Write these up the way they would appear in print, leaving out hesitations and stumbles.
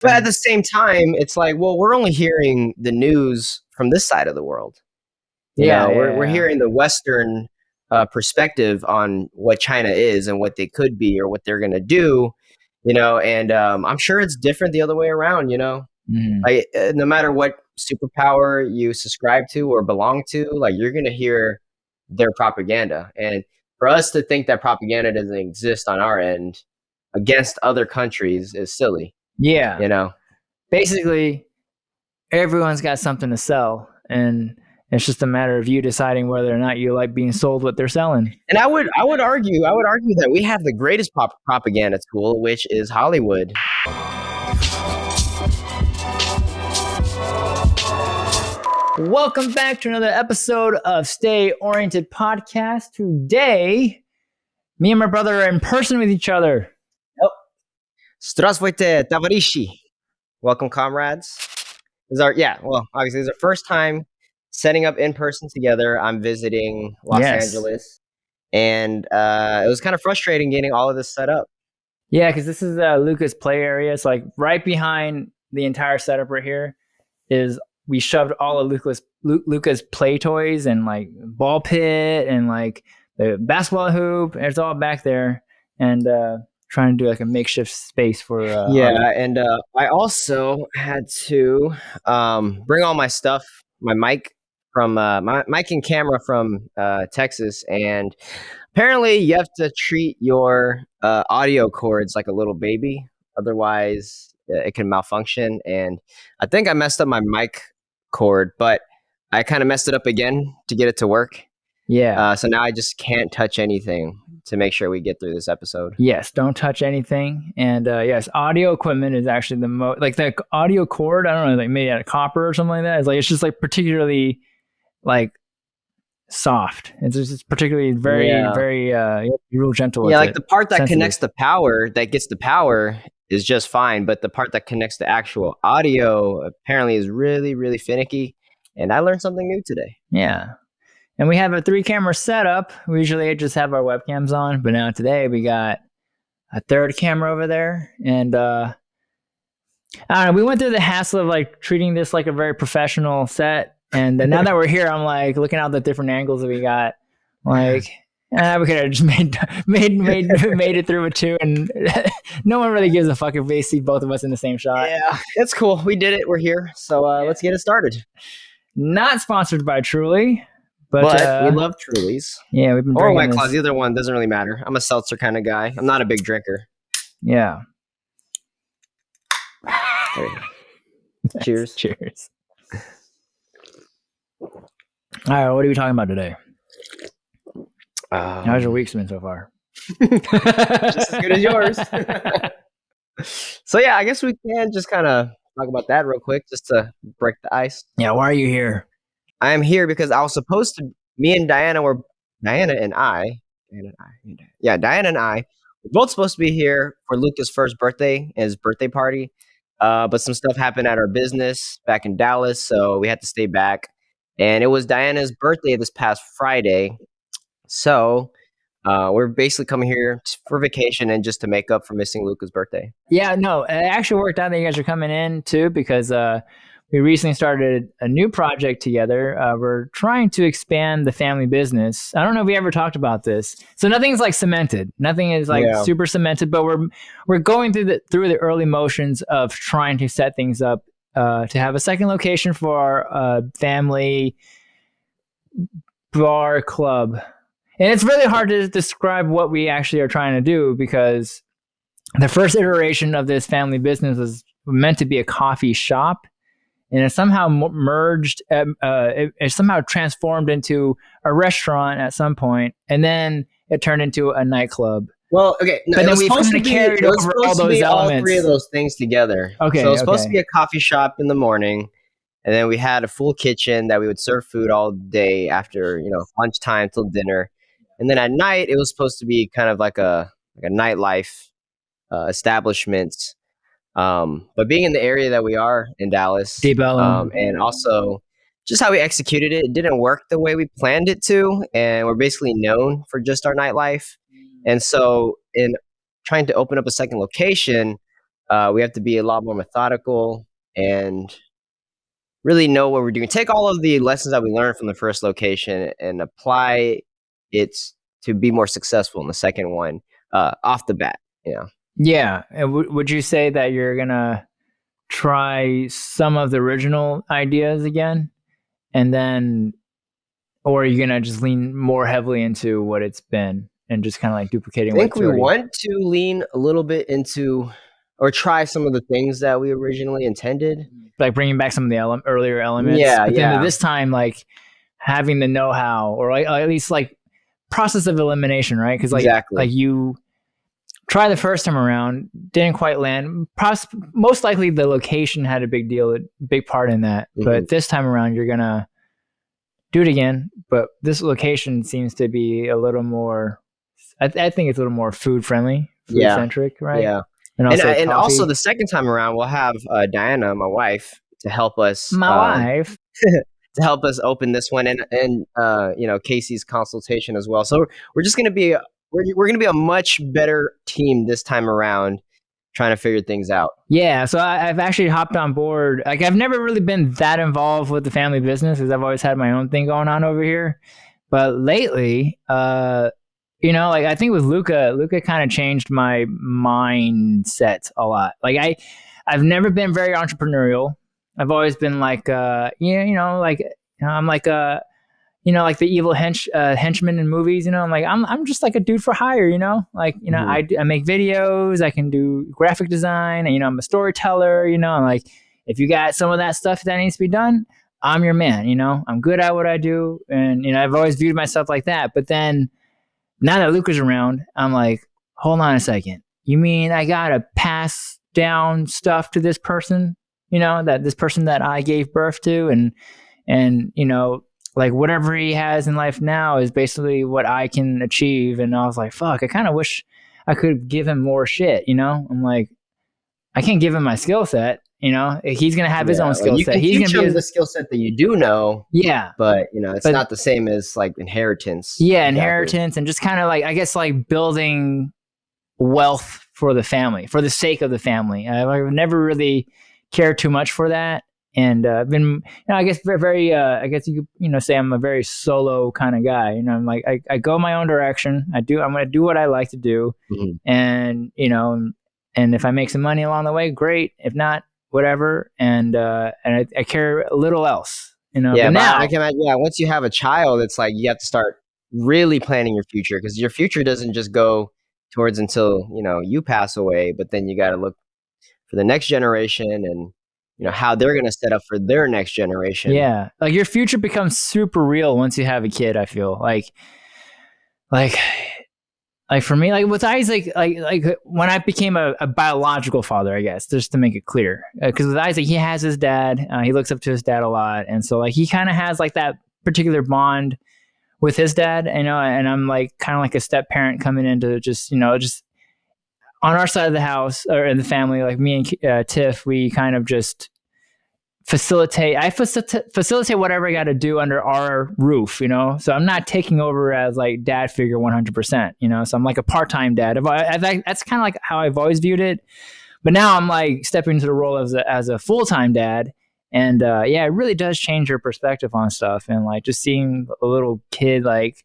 But at the same time, it's like, well, we're only hearing the news from this side of the world. We're hearing the Western perspective on what China is and what they could be or what they're going to do, and I'm sure it's different the other way around, Like, no matter what superpower you subscribe to or belong to, like, you're going to hear their propaganda. And for us to think that propaganda doesn't exist on our end against other countries is silly. Yeah. Basically, everyone's got something to sell, and it's just a matter of you deciding whether or not you like being sold what they're selling. And I would argue that we have the greatest propaganda tool, which is Hollywood. Welcome back to another episode of Stay Oriented Podcast. Today, me and my brother are in person with each other. Здравствуйте, товарищи. Welcome, comrades. Obviously, it's our first time setting up in person together. I'm visiting Los Angeles, and it was kind of frustrating getting all of this set up. Yeah, because this is Luca's play area. It's like right behind the entire setup right here is we shoved all of Luca's play toys and like ball pit and like the basketball hoop. It's all back there, and trying to do like a makeshift space for and I also had to bring all my stuff, my mic from my mic and camera from Texas, and apparently you have to treat your audio cords like a little baby, otherwise it can malfunction. And I think I messed up my mic cord, but I kind of messed it up again to get it to work. So now I just can't touch anything to make sure we get through this episode. Yes, don't touch anything. And yes, audio equipment is actually the most, like the audio cord, I don't know, like made out of copper or something like that. It's just like particularly like soft. It's just particularly very real gentle. Yeah, like the part that connects the power, that gets the power is just fine. But the part that connects the actual audio apparently is really, really finicky. And I learned something new today. Yeah. And we have a 3-camera setup. We usually just have our webcams on, but now today we got a 3rd camera over there. And I don't know, we went through the hassle of like treating this like a very professional set. And now that we're here, I'm like looking out the different angles that we got. Like, we could have just made it through with 2, and no one really gives a fuck if they see both of us in the same shot. Yeah, it's cool. We did it. We're here. So let's get it started. Not sponsored by Truly. But we love Trulies. Yeah, we've been drinking White Claws. Either one doesn't really matter. I'm a seltzer kind of guy. I'm not a big drinker. Yeah. There you go. Cheers. Cheers. All right, what are we talking about today? How's your week been so far? Just as good as yours. So yeah, I guess we can just kind of talk about that real quick, just to break the ice. Yeah, why are you here? I am here because I was supposed to, Diana and I were both supposed to be here for Luca's first birthday, his birthday party. But some stuff happened at our business back in Dallas, so we had to stay back. And it was Diana's birthday this past Friday. So we're basically coming here for vacation and just to make up for missing Luca's birthday. Yeah, no, it actually worked out that you guys are coming in too, because we recently started a new project together. We're trying to expand the family business. I don't know if we ever talked about this. So nothing's like cemented. Nothing is like super cemented, but we're going through the early motions of trying to set things up to have a second location for our family bar club. And it's really hard to describe what we actually are trying to do, because the first iteration of this family business was meant to be a coffee shop. And it somehow merged, it somehow transformed into a restaurant at some point, and then it turned into a nightclub. Well, okay, but then we kind of carried over all those elements. All 3 of those things together. Okay, so it was supposed to be a coffee shop in the morning, and then we had a full kitchen that we would serve food all day after, lunchtime till dinner, and then at night it was supposed to be kind of like a nightlife establishment. But being in the area that we are in Dallas, and also just how we executed it didn't work the way we planned it to, and we're basically known for just our nightlife. And so in trying to open up a second location, We have to be a lot more methodical and really know what we're doing. Take all of the lessons that we learned from the first location and apply it to be more successful in the second one off the bat. Yeah. And would you say that you're gonna try some of the original ideas again, and then, or are you gonna just lean more heavily into what it's been and just kind of like duplicating? I think we want to lean a little bit into, or try some of the things that we originally intended, like bringing back some of the earlier elements. Yeah, but then yeah. this time, like having the know-how, or like, at least like process of elimination, right? Because like, Exactly. like you try the first time around, didn't quite land. Most likely the location had a big part in that. But this time around, you're gonna do it again. But this location seems to be a little more, I think it's a little more food friendly, food centric, right? Yeah. And also the second time around, we'll have Diana, my wife, to help us. wife. To help us open this one, and Casey's consultation as well. So we're just gonna be we're gonna be a much better team this time around, trying to figure things out. Yeah, so I've actually hopped on board. Like, I've never really been that involved with the family business because I've always had my own thing going on over here. But lately, like I think with Luca kind of changed my mindset a lot. Like I've never been very entrepreneurial. I've always been like, I'm like like the evil henchman in movies. I'm just like a dude for hire. I make videos. I can do graphic design. And, I'm a storyteller. I'm like, if you got some of that stuff that needs to be done, I'm your man. I'm good at what I do, and I've always viewed myself like that. But then now that Luca's around, I'm like, hold on a second. You mean I gotta pass down stuff to this person? That this person that I gave birth to, and like whatever he has in life now is basically what I can achieve. And I was like, fuck, I kind of wish I could give him more shit. I'm like, I can't give him my skill set. He's gonna have his own skill set. He's gonna be the skill set that you do know. Yeah, but it's not the same as like inheritance. Yeah, inheritance, and just kind of like, I guess, like building wealth for the family, for the sake of the family. I've never really cared too much for that, and been, I guess, very, I guess you could, say I'm a very solo kind of guy. I'm like, I go my own direction. I'm gonna do what I like to do, and and if I make some money along the way, great. If not, whatever. And I care a little else. Yeah, but now I can imagine. Yeah, once you have a child, it's like you have to start really planning your future, because your future doesn't just go towards until you pass away, but then you got to look for the next generation, and how they're going to set up for their next generation. Yeah, like your future becomes super real once you have a kid. I feel like for me, like with Isaac, like when I became a biological father, I guess, just to make it clear, because with Isaac, he has his dad, he looks up to his dad a lot, and so like he kind of has like that particular bond with his dad, and I'm like kind of like a step parent coming into just just on our side of the house, or in the family, like me and Tiff, we kind of just facilitate whatever I got to do under our roof, so I'm not taking over as like dad figure 100%, so I'm like a part-time dad. That's kind of like how I've always viewed it, but now I'm like stepping into the role as a full-time dad, and it really does change your perspective on stuff, and like just seeing a little kid, like,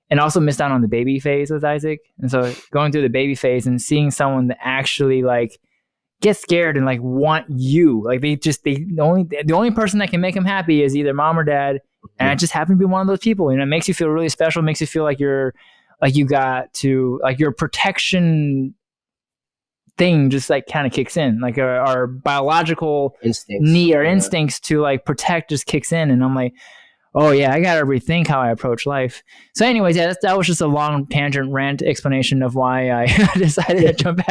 and also missed out on the baby phase with Isaac, and so going through the baby phase and seeing someone that actually like get scared and like want you, like the only person that can make him happy is either mom or dad, and I just happen to be one of those people. It makes you feel really special, makes you feel like you're like you got to, like, your protection thing just like kind of kicks in, like our biological instincts to like protect just kicks in, and I'm like, oh yeah, I gotta rethink how I approach life. So anyways, yeah, that was just a long tangent rant explanation of why I decided to jump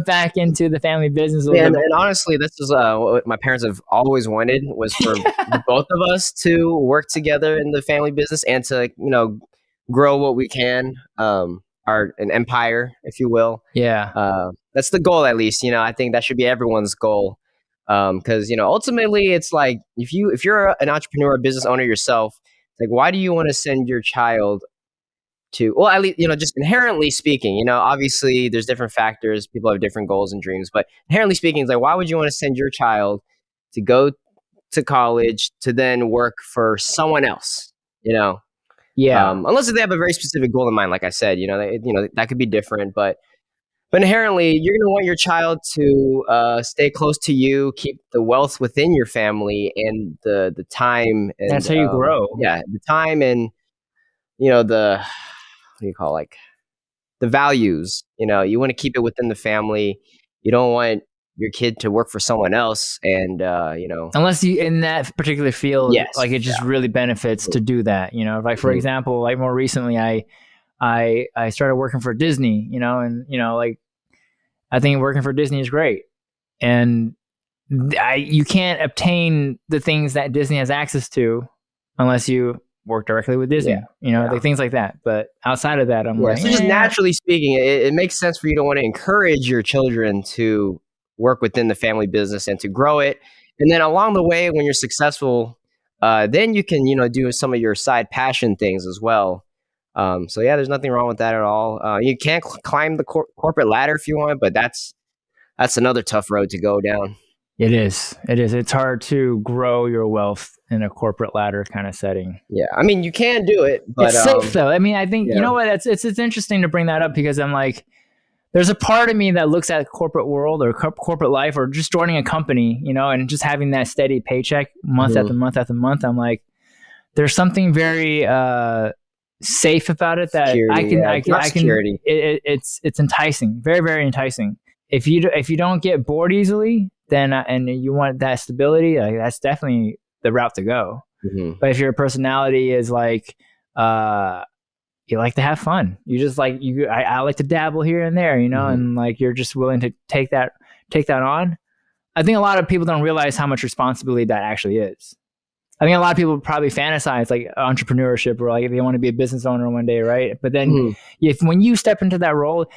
back into the family business. And honestly, this is what my parents have always wanted, was for both of us to work together in the family business and to grow what we can, an empire, if you will. Yeah, that's the goal, at least. I think that should be everyone's goal. Because ultimately, it's like if you're an entrepreneur, a business owner yourself, it's like, why do you want to send your child to, well, at least, just inherently speaking, obviously there's different factors. People have different goals and dreams, but inherently speaking, it's like, why would you want to send your child to go to college to then work for someone else, unless they have a very specific goal in mind. Like I said, that could be different, but inherently you're going to want your child to stay close to you, keep the wealth within your family, and the time. And that's how you grow. Yeah, the time and the, what do you call, like, the values. You want to keep it within the family. You don't want your kid to work for someone else, and unless you in that particular field, yes, like it just really benefits to do that. Like for example, like more recently, I started working for Disney. And like I think working for Disney is great, and you can't obtain the things that Disney has access to unless you work directly with Disney, like things like that. But outside of that, I'm like, so just naturally speaking, it makes sense for you to want to encourage your children to work within the family business and to grow it. And then along the way, when you're successful, then you can, do some of your side passion things as well. So yeah, there's nothing wrong with that at all. You can't climb the corporate ladder if you want, but that's another tough road to go down. It is. It's hard to grow your wealth in a corporate ladder kind of setting. Yeah, I mean, you can do it, but it's safe though. I mean, I think you know what? It's interesting to bring that up because I'm like, there's a part of me that looks at corporate world or corporate life or just joining a company, and just having that steady paycheck month after month after month. I'm like, there's something very safe about it that security, I can. It's enticing, very very enticing. If you don't get bored easily, then and you want that stability, that's definitely the route to go. Mm-hmm. But if your personality is like, you like to have fun, you just like I like to dabble here and there, and like you're just willing to take that on. I think a lot of people don't realize how much responsibility that actually is. I think a lot of people probably fantasize like entrepreneurship or like they want to be a business owner one day, right? But then when you step into that role,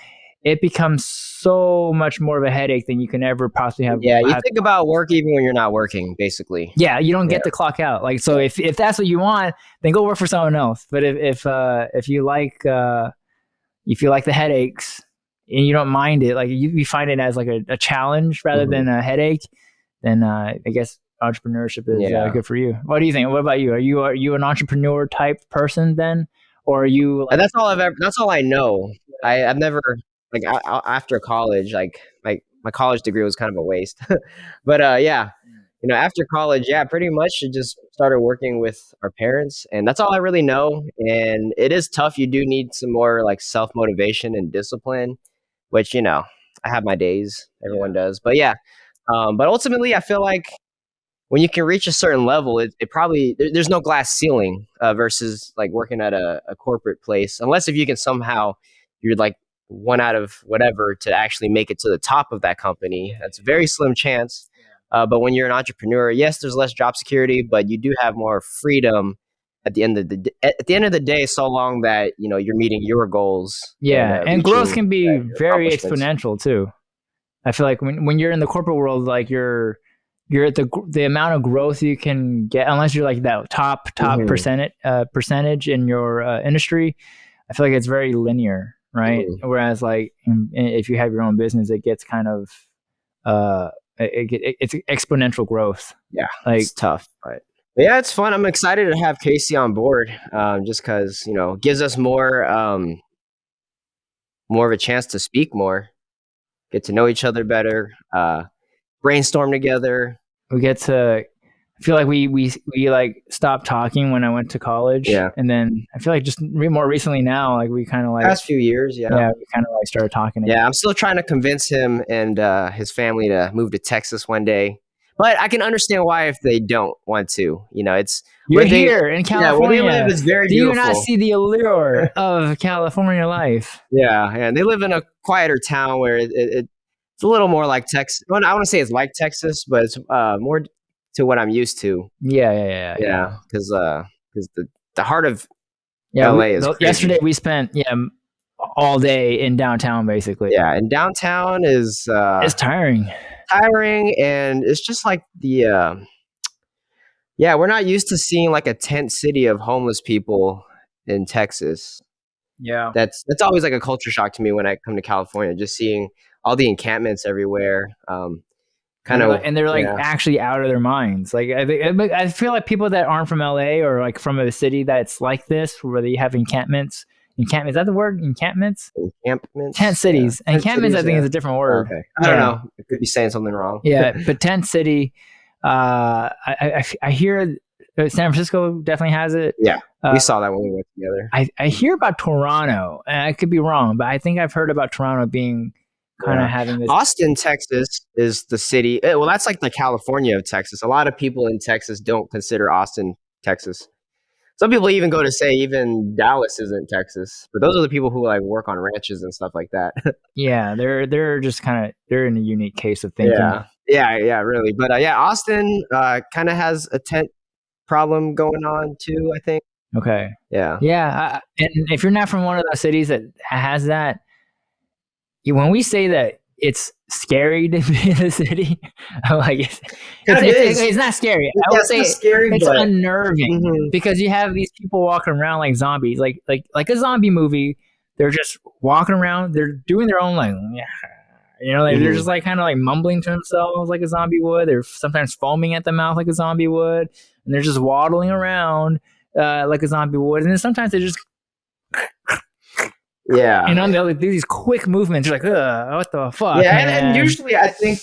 it becomes so much more of a headache than you can ever possibly have. Yeah, you think about work even when you're not working, basically. Yeah, you don't get to clock out. Like, so if that's what you want, then go work for someone else. But if you like the headaches and you don't mind it, like you find it as like a challenge rather than a headache, then I guess entrepreneurship is good for you. What do you think? What about you? Are you an entrepreneur type person then, or are you? Like, that's all I know. I've never. Like after college, like my college degree was kind of a waste, but after college, pretty much I just started working with our parents, and that's all I really know. And it is tough. You do need some more like self motivation and discipline, which I have my days. Everyone does, but but ultimately, I feel like when you can reach a certain level, it probably there's no glass ceiling versus like working at a corporate place, unless if you can somehow you're like one out of whatever to actually make it to the top of that company. That's a very slim chance. But when you're an entrepreneur, yes, there's less job security, but you do have more freedom at the end of the day, so long that you're meeting your goals. Yeah, and growth can be very exponential too. I feel like when you're in the corporate world, like you're at the amount of growth you can get, unless you're like that top percentage in your industry. I feel like it's very linear. Right. Whereas like if you have your own business, it gets kind of it's exponential growth. Yeah, like it's tough. But yeah, it's fun. I'm excited to have Casey on board, just because it gives us more of a chance to speak more, get to know each other better, brainstorm together. We get to. I feel like we like stopped talking when I went to college, and then I feel like just more recently now, like we kind of like past few years, we kind of like started talking again. Yeah, I'm still trying to convince him and his family to move to Texas one day, but I can understand why if they don't want to. It's you're here in California. Where they live is very beautiful. Do you not see the allure of California life? Yeah, and they live in a quieter town where it's a little more like Texas. Well, I want to say it's like Texas, but it's more to what I'm used to. Yeah. Because the heart of LA is crazy. Yesterday we spent all day in downtown basically. Yeah, and downtown is it's tiring, and it's just like the we're not used to seeing like a tent city of homeless people in Texas. Yeah. That's always like a culture shock to me when I come to California, just seeing all the encampments everywhere. And they're like actually out of their minds. Like I feel like people that aren't from LA or like from a city that's like this, where they have encampments. Encampment, is that the word? Encampments? Encampments? Tent cities. Yeah. Encampments, I think, is a different word. Okay. I don't know. I could be saying something wrong. Yeah, but tent city, I hear San Francisco definitely has it. Yeah, we saw that when we went together. I hear about Toronto, and I could be wrong, but I think I've heard about Toronto being kind of having this. Austin, Texas is the city. Well, that's like the California of Texas. A lot of people in Texas don't consider Austin, Texas. Some people even go to say even Dallas isn't Texas, but those are the people who like work on ranches and stuff like that. Yeah, they're just they're in a unique case of thinking. Yeah, really. But Austin kind of has a tent problem going on too, I think. Okay. Yeah. And if you're not from one of those cities that has that, when we say that it's scary to be in the city, like it's not scary. I would say scary, it's unnerving because you have these people walking around like zombies, like a zombie movie. They're just walking around. They're doing their own like, they're just like kind of like mumbling to themselves like a zombie would. They're sometimes foaming at the mouth like a zombie would, and they're just waddling around like a zombie would. And then sometimes they just they'll do these quick movements. You're like, what the fuck? Yeah, and usually I think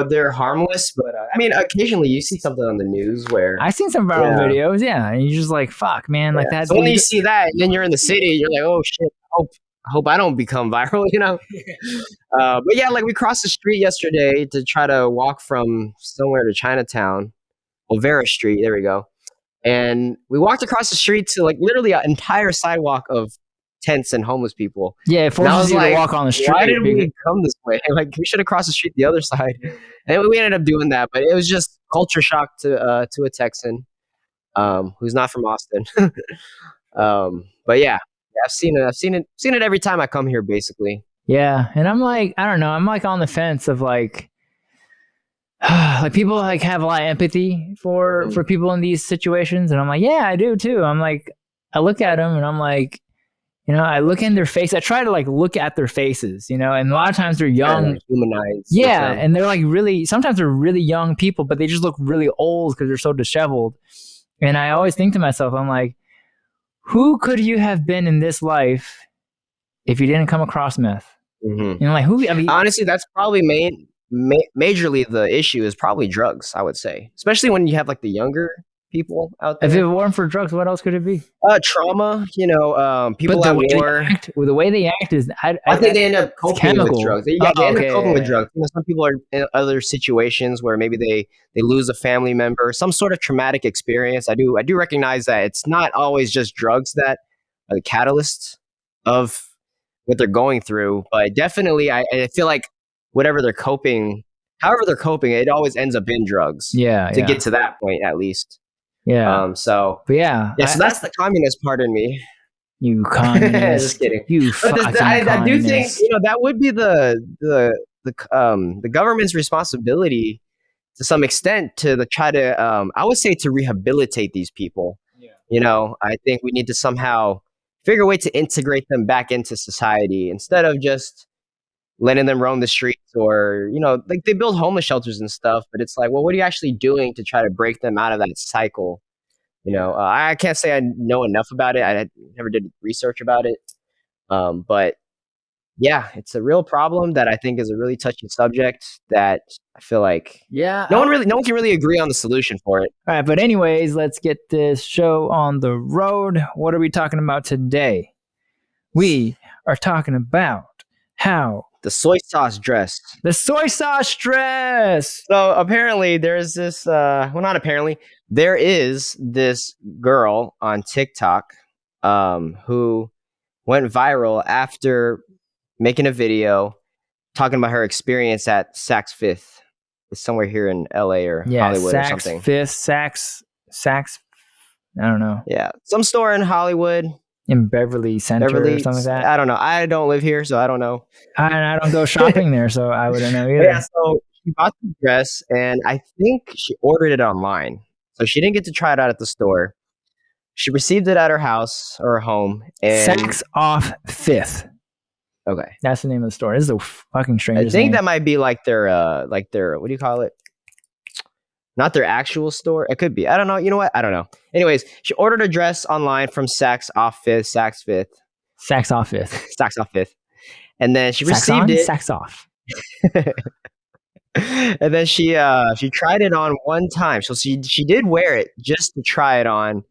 they're harmless, but I mean, occasionally you see something on the news where I've seen some viral videos, and you're just like, fuck, man, like that. So when you see that, and then you're in the city, you're like, oh shit, I hope I don't become viral, But yeah, like we crossed the street yesterday to try to walk from somewhere to Chinatown, Olvera Street. There we go. And we walked across the street to like literally an entire sidewalk of tents and homeless people. Yeah, it forces you to walk on the street. Why did we come this way? Like we should have crossed the street the other side. And we ended up doing that, but it was just culture shock to a Texan who's not from Austin. But yeah, I've seen it every time I come here, basically. Yeah, and I'm like, I don't know, I'm like on the fence of like like people like have a lot of empathy for people in these situations, and I'm like, yeah, I do too. I'm like, I look at them and I'm like, I look in their face. I try to like look at their faces, and a lot of times they're young, humanized. Yeah, and they're like sometimes they're really young people, but they just look really old because they're so disheveled. And I always think to myself, I'm like, who could you have been in this life if you didn't come across meth? Like who? I mean, honestly, that's probably majorly the issue is probably drugs. I would say, especially when you have like the younger people out there. If it weren't for drugs, what else could it be? Trauma, people at war. The way they act is, I think they end up coping with drugs. They end up coping with drugs. Some people are in other situations where maybe they lose a family member, some sort of traumatic experience. I do recognize that it's not always just drugs that are the catalyst of what they're going through, but definitely I feel like however they're coping, it always ends up in drugs. Yeah. To get to that point, at least. Yeah. So that's the communist part in me. You communist. Just kidding. You fucking I do think that would be the government's responsibility to some extent to try to I would say to rehabilitate these people. Yeah. I think we need to somehow figure a way to integrate them back into society instead of just letting them roam the streets or, like they build homeless shelters and stuff, but it's like, well, what are you actually doing to try to break them out of that cycle? I can't say I know enough about it. I never did research about it. But yeah, it's a real problem that I think is a really touchy subject that I feel like no one can really agree on the solution for it. All right. But anyways, let's get this show on the road. What are we talking about today? We are talking about how the soy sauce dress. The soy sauce dress. So apparently there's this, not apparently, there is this girl on TikTok who went viral after making a video talking about her experience at Saks Fifth. It's somewhere here in LA or Hollywood or something. Saks, I don't know. Yeah, some store in Hollywood. In Beverly Center or something like that? I don't know. I don't live here, so I don't know. And I don't go shopping there, so I wouldn't know either. Yeah, so she bought the dress, and I think she ordered it online. So she didn't get to try it out at the store. She received it at her house or her home. And Saks Off 5th. Okay. That's the name of the store. This is a fucking strange. I think that might be like their what do you call it? Not their actual store. It could be. I don't know. You know what? I don't know. Anyways, she ordered a dress online from Saks Off 5th. Saks Off 5th. Saks Off 5th. And then she Saks received on, it. Saks off. And then she tried it on one time. So she did wear it just to try it on.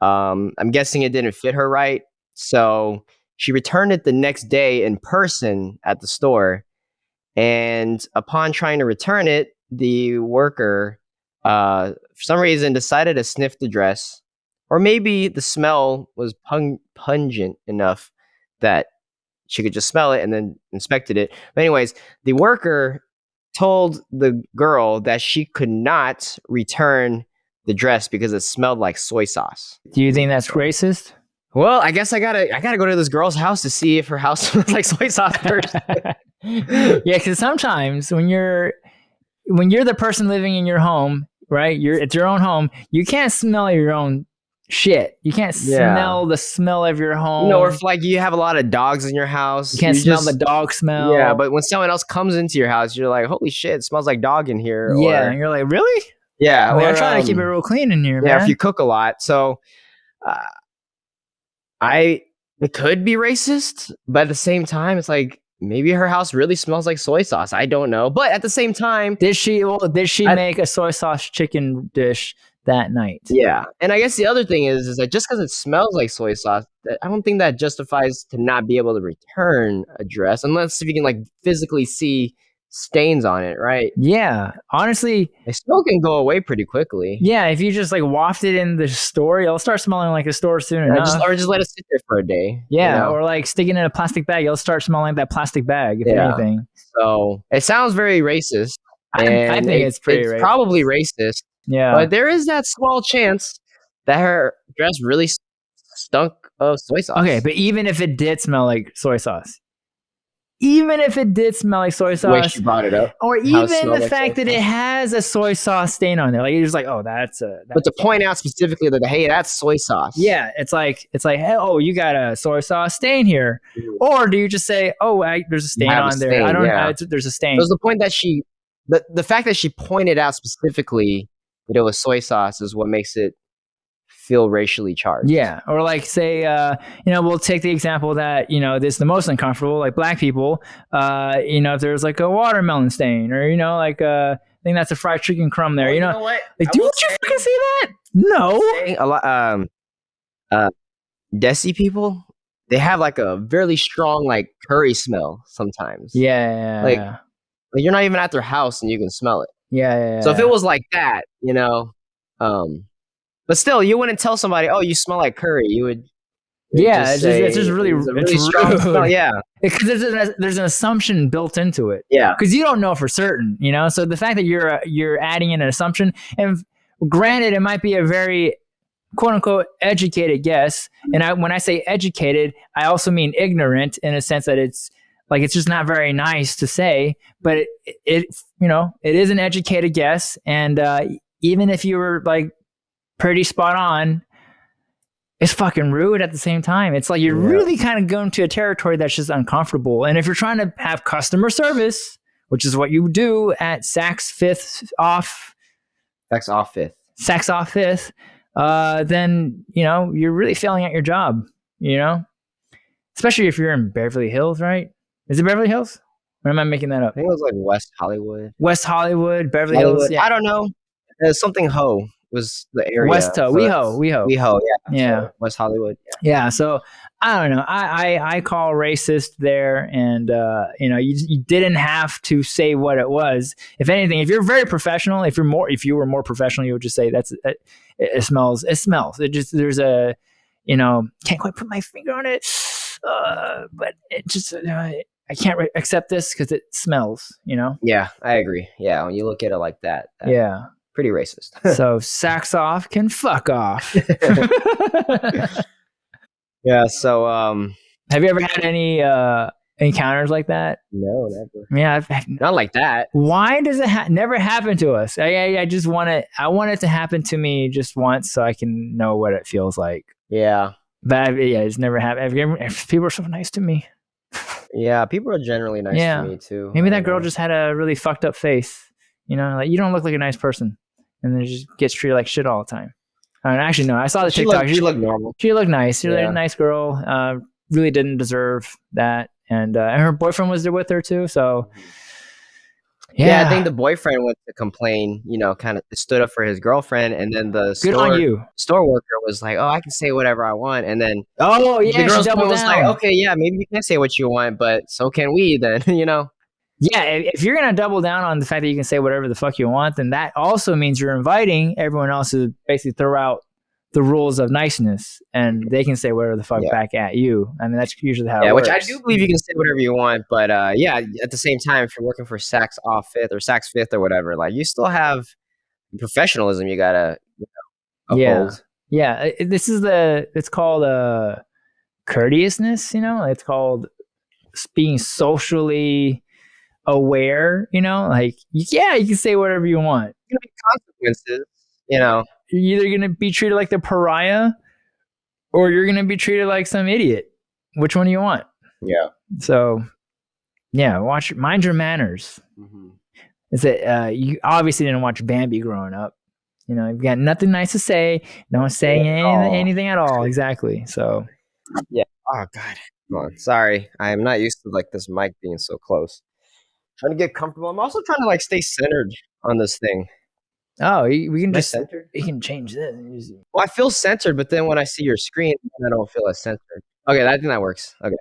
I'm guessing it didn't fit her right. So she returned it the next day in person at the store. And upon trying to return it, the worker, for some reason, decided to sniff the dress. Or maybe the smell was pungent enough that she could just smell it and then inspected it. But anyways, the worker told the girl that she could not return the dress because it smelled like soy sauce. Do you think that's racist? Well, I guess I gotta go to this girl's house to see if her house smells like soy sauce first. Yeah, because sometimes when you're the person living in your home, right? It's your own home. You can't smell your own shit. You can't smell the smell of your home. Or if like you have a lot of dogs in your house, you can't smell the dog smell. Yeah, but when someone else comes into your house, you're like, holy shit, it smells like dog in here. Yeah, and you're like, really? Yeah, I try to keep it real clean in here, man. Yeah, if you cook a lot. So it could be racist, but at the same time, it's like maybe her house really smells like soy sauce. I don't know. But at the same time, did she make a soy sauce chicken dish that night? Yeah. And I guess the other thing is that just because it smells like soy sauce, I don't think that justifies to not be able to return a dress unless if you can like physically see stains on it, right? Yeah. Honestly, they still can go away pretty quickly. Yeah, if you just like waft it in the store, it'll start smelling like a store soon enough. Or just let it sit there for a day. Yeah, or like sticking in a plastic bag, it'll start smelling like that plastic bag, if anything. So it sounds very racist. I think it's racist. Probably racist. Yeah. But there is that small chance that her dress really stunk of soy sauce. Okay, but even if it did smell like soy sauce, the way she brought it up, or even the fact that it has a soy sauce stain on there, like you're just like, oh, that's but to point out specifically that, hey, that's soy sauce. Yeah, it's like, hey, oh, you got a soy sauce stain here, or do you just say, oh, there's a stain on there? Stain, I don't know. There's a stain. There's the point that the fact that she pointed out specifically that it was soy sauce is what makes it feel racially charged. Yeah, or like say, we'll take the example that this is the most uncomfortable, like black people. If there's like a watermelon stain, or I think that's a fried chicken crumb there. You know what? Like, didn't you fucking see that? No. A lot. Desi people, they have like a very strong like curry smell sometimes. Yeah. Like you're not even at their house and you can smell it. Yeah. So if it was like that, but still, you wouldn't tell somebody, "Oh, you smell like curry." You would, it's just really strong smell. Yeah, because there's an assumption built into it. Yeah, because you don't know for certain, So the fact that you're adding in an assumption, and granted, it might be a very quote unquote educated guess, and when I say educated, I also mean ignorant in a sense that it's just not very nice to say, but it is an educated guess, and even if you were like pretty spot on, it's fucking rude at the same time. It's like you're really kind of going to a territory that's just uncomfortable. And if you're trying to have customer service, which is what you do at Saks Off 5th, then you're really failing at your job. Especially if you're in Beverly Hills, right? Is it Beverly Hills? Or am I making that up? I think it was like West Hollywood. Beverly Hills. Yeah. I don't know. Something Ho was the area. WeHo. Yeah. So West Hollywood. Yeah. So I don't know. I call racist there, and you didn't have to say what it was. If anything, if you're very professional, if you were more professional, you would just say it smells. It smells. It just there's a can't quite put my finger on it, but it just I can't accept this because it smells. Yeah, I agree. Yeah, when you look at it like that. Yeah. Pretty racist. So Saks Off can fuck off. Yeah. So, have you ever had any encounters like that? No, never. Yeah, not like that. Why does it never happen to us? I just want it. I want it to happen to me just once so I can know what it feels like. Yeah. But it's never happened. People are so nice to me. Yeah, people are generally nice to me too. Maybe that girl just had a really fucked up face. You know, like you don't look like a nice person, and then just gets treated like shit all the time. Actually, no, I saw the TikTok. She looked normal. She looked nice. She was a nice girl. Really didn't deserve that, and her boyfriend was there with her too. So. Yeah, I think the boyfriend went to complain, you know, kind of stood up for his girlfriend, and then the store worker was like, "Oh, I can say whatever I want," and then the girl's point was like, "Okay, yeah, maybe you can say what you want, but so can we then," you know? Yeah, if you're gonna double down on the fact that you can say whatever the fuck you want, then that also means you're inviting everyone else to basically throw out the rules of niceness, and they can say whatever the fuck back at you. I mean, that's usually how it works. Which I do believe you can say whatever you want, but at the same time, if you're working for Saks Fifth or Saks Fifth or whatever, like you still have professionalism you gotta uphold. Yeah. It's called courteousness, you know? It's called being socially aware, you know? Like, you can say whatever you want. There's gonna be consequences, you know. You're either going to be treated like the pariah or you're going to be treated like some idiot. Which one do you want? Yeah. So, mind your manners. Mm-hmm. Is that you obviously didn't watch Bambi growing up. You know, you've got nothing nice to say. No one's saying anything at all. Exactly. So, yeah. Oh, God. Come on. Sorry. I am not used to like this mic being so close. Trying to get comfortable. I'm also trying to like stay centered on this thing. Oh, we can we can change this. Well, I feel centered, but then when I see your screen, I don't feel as centered. Okay, I think that works. Okay.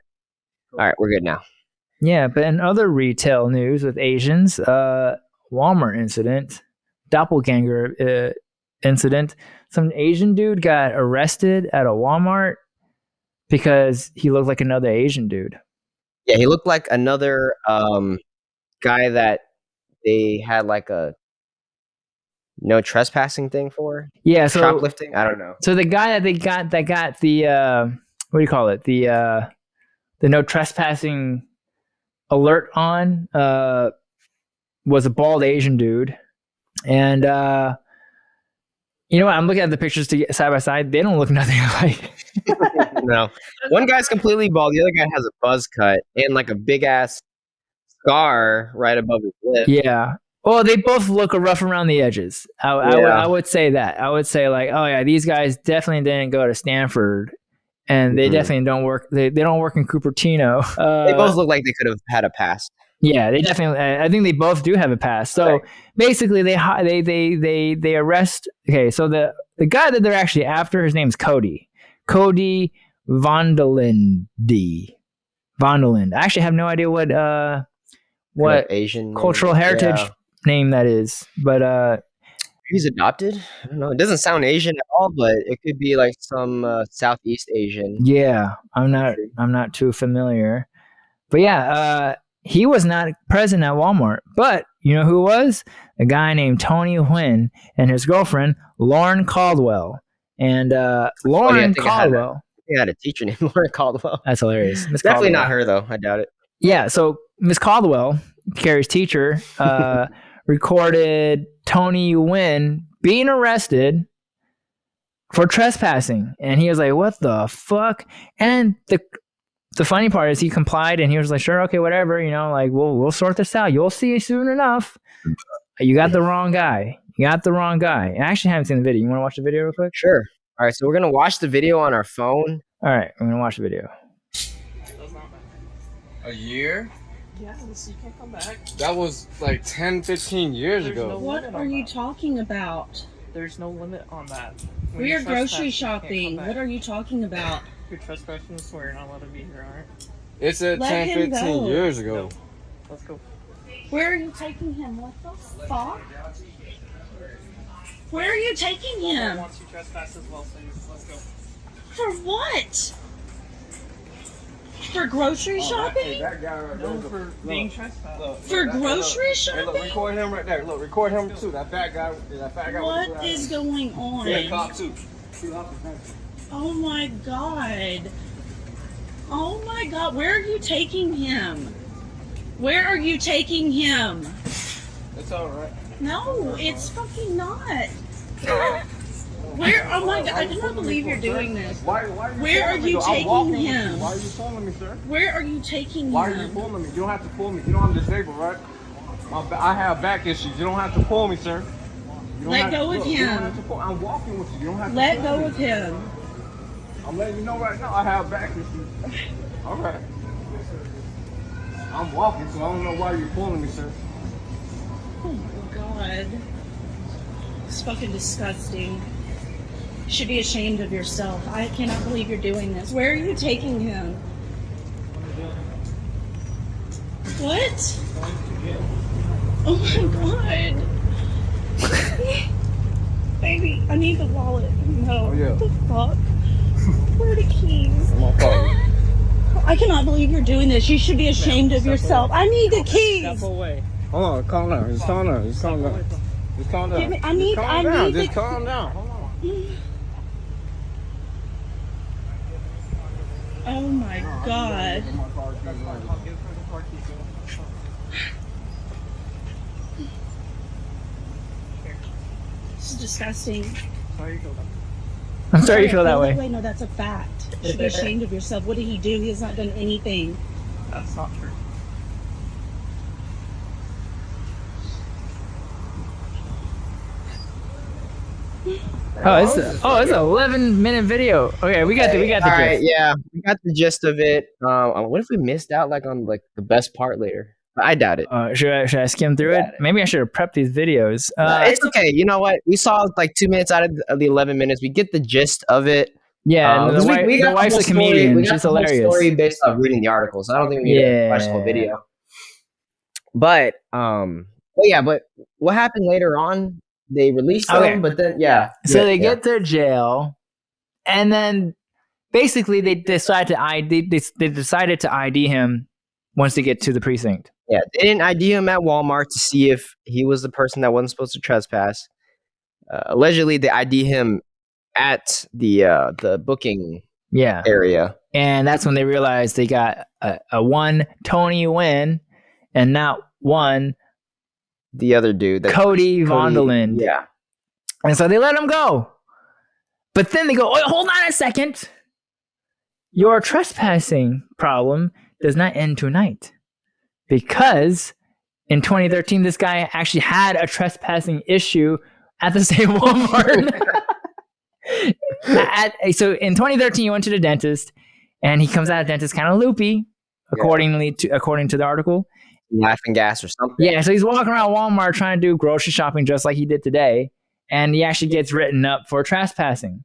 All right, we're good now. Yeah, but in other retail news with Asians, Walmart incident, doppelganger incident, some Asian dude got arrested at a Walmart because he looked like another Asian dude. Yeah, he looked like another guy that they had like a no trespassing thing for? Yeah, so shoplifting? I don't know. So the guy that got the what do you call it? The no trespassing alert on was a bald Asian dude. And you know what? I'm looking at the pictures side by side. They don't look nothing alike. No. One guy's completely bald, the other guy has a buzz cut and like a big ass scar right above his lip. Yeah. Well, they both look rough around the edges. I would say that. I would say like, oh yeah, these guys definitely didn't go to Stanford, and they definitely don't work. They don't work in Cupertino. They both look like they could have had a past. Yeah, they definitely. I think they both do have a past. So basically, they arrest. Okay, so the guy that they're actually after, his name's Cody. Cody Vondelinde. I actually have no idea what Asian cultural heritage name that is, but he's adopted. I don't know. It doesn't sound Asian at all, but it could be like some Southeast Asian. Yeah, I'm not too familiar, but yeah, he was not present at Walmart. But you know who was? A guy named Tony Huynh and his girlfriend Lauren Caldwell. And Lauren Caldwell. He had a teacher named Lauren Caldwell. That's hilarious. Definitely not her though. I doubt it. Yeah, so Miss Caldwell, Carey's teacher, recorded Tony Huynh being arrested for trespassing, and he was like, "What the fuck?" And the funny part is he complied, and he was like, "Sure, okay, whatever, you know, like we'll sort this out. You'll see soon enough." You got the wrong guy. I actually haven't seen the video. You want to watch the video real quick? Sure. All right, so we're gonna watch the video on our phone. All right, we're gonna watch the video. A year? Yeah, you can't come back. That was like 10, 15 years ago. No what are you talking about? There's no limit on that. We are grocery shopping. What are you talking about? You're trespassing, so you're not allowed to be here, alright? It said 10, 15 years ago. No. Let's go. Where are you taking him? What the fuck? Where are you taking him? I want you trespass as well, so let's go. For what? For grocery shopping? Hey, that guy right there. For being trespassed. For grocery shopping? Hey, look, record him right there. Look, record him too. That fat guy. What is going on? Yeah, cop too. Oh my god. Oh my God, where are you taking him? Where are you taking him? It's all right. No, it's fucking not. Where? Oh my God, I cannot believe you're doing this. Why Where are you taking him? Why are you pulling me, sir? Where are you taking him? Why are you pulling me? You don't have to pull me. You know I'm disabled, right? I have back issues. You don't have to pull me, sir. You don't Let go of You don't have him. to pull. I'm walking with you. You don't have to Let pull go me. of him. I'm letting you know right now I have back issues. Okay. I'm walking, so I don't know why you're pulling me, sir. Oh my God. It's fucking disgusting. You should be ashamed of yourself. I cannot believe you're doing this. Where are you taking him? What? Oh my God. Baby, I need the wallet. No. Oh, yeah. What the fuck? Where are the keys? My fault. I cannot believe you're doing this. You should be ashamed of yourself. I need the keys. away. Hold on, calm down. Just calm down. Just calm down. Just calm down. Give me- I need- Just calm I down. need Just the- calm down. Hold on. Oh my God. This is disgusting. I'm sorry you feel that way. No, that's a fact. You should be ashamed of yourself. What did he do? He has not done anything. That's not true. It's an 11-minute video. Okay, we got the All right, gist. yeah, we got the gist of it. What if we missed out on the best part later? I doubt it. Should I skim through it? Maybe I should have prepped these videos. It's okay. You know what? We saw 2 minutes out of the 11 minutes. We get the gist of it. Yeah, and 'Cause the got wife's whole a story- comedian. We got She's the whole hilarious. story based off reading the articles. I don't think we need to watch the whole video. But but what happened later on? They released them, Okay. but then So they get to jail, and then basically they decide to ID. They decided to ID him once they get to the precinct. Yeah, they didn't ID him at Walmart to see if he was the person that wasn't supposed to trespass. Allegedly, they ID him at the booking Yeah, area. and that's when they realized they got a one Tony Wynn and not one The other dude, Cody Vonderland. Yeah, And so they let him go. But then they go, oh, hold on a second. Your trespassing problem does not end tonight. Because in 2013, this guy actually had a trespassing issue at the same Walmart. So in 2013, he went to the dentist, and he comes out of the dentist kind of loopy, according to the article. Laughing gas or something. Yeah, so he's walking around Walmart trying to do grocery shopping just like he did today, and he actually gets written up for trespassing.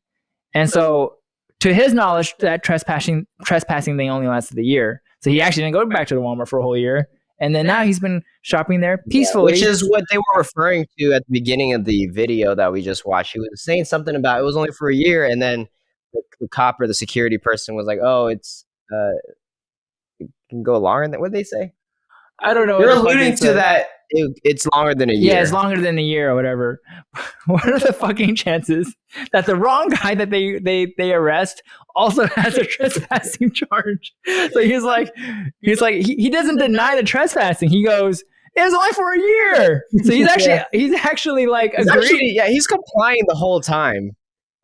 And so, to his knowledge, that trespassing thing only lasted a year. So he actually didn't go back to the Walmart for a whole year. And then now he's been shopping there peacefully. Which is what they were referring to at the beginning of the video that we just watched. He was saying something about it was only for a year, and then the cop or the security person was like, "Oh, it can go longer than what did they say." I don't know. You're alluding to that it's longer than a year. Yeah, it's longer than a year or whatever. What are the fucking chances that the wrong guy that they arrest also has a trespassing charge? So he doesn't deny the trespassing. He goes, it was only for a year. So he's actually like agreeing. He's complying the whole time,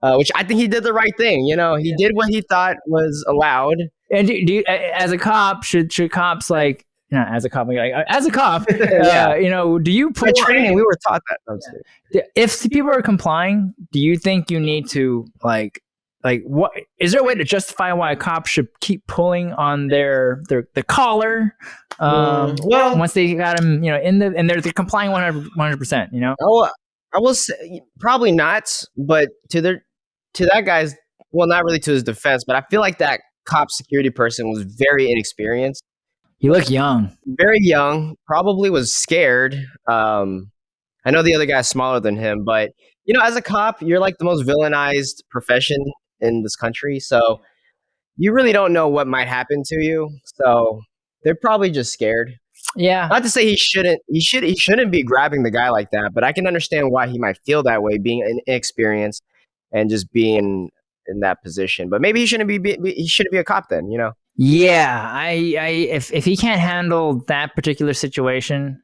which I think he did the right thing. You know, he did what he thought was allowed. And do you, as a cop, should cops like? Not as a cop, as a cop, do you For training? We were taught that. If people are complying, do you think you need to like what? Is there a way to justify why a cop should keep pulling on their collar? Well, once they got him, and they're complying 100%. Oh, I will say probably not, but to that guy's, well, not really to his defense, but I feel like that cop security person was very inexperienced. He looked young. Very young. Probably was scared. I know the other guy's smaller than him, but as a cop, you're like the most villainized profession in this country. So you really don't know what might happen to you. So they're probably just scared. Yeah. Not to say he shouldn't be grabbing the guy like that, but I can understand why he might feel that way, being inexperienced and just being in that position. But maybe he shouldn't be a cop then, you know? Yeah, if he can't handle that particular situation,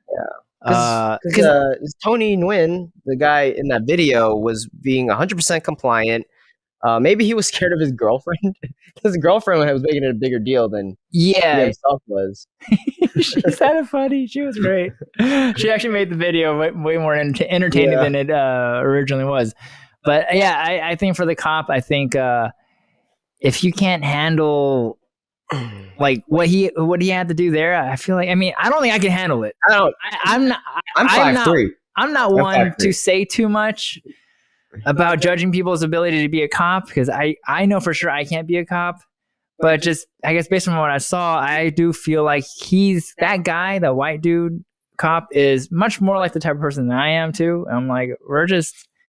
Because Tony Nguyen, the guy in that video, was being 100% compliant. Maybe he was scared of his girlfriend. His girlfriend was making it a bigger deal than he himself was. She's kind of funny. She was great. She actually made the video way more entertaining than it originally was. But yeah, I think for the cop, I think if you can't handle like what he had to do there, I feel like, I mean, I don't think I can handle it. I'm 5'3". I'm not one to say too much about judging people's ability to be a cop, because I know for sure I can't be a cop. But just, I guess based on what I saw, I do feel like that guy, the white dude cop, is much more like the type of person than I am too. I'm like,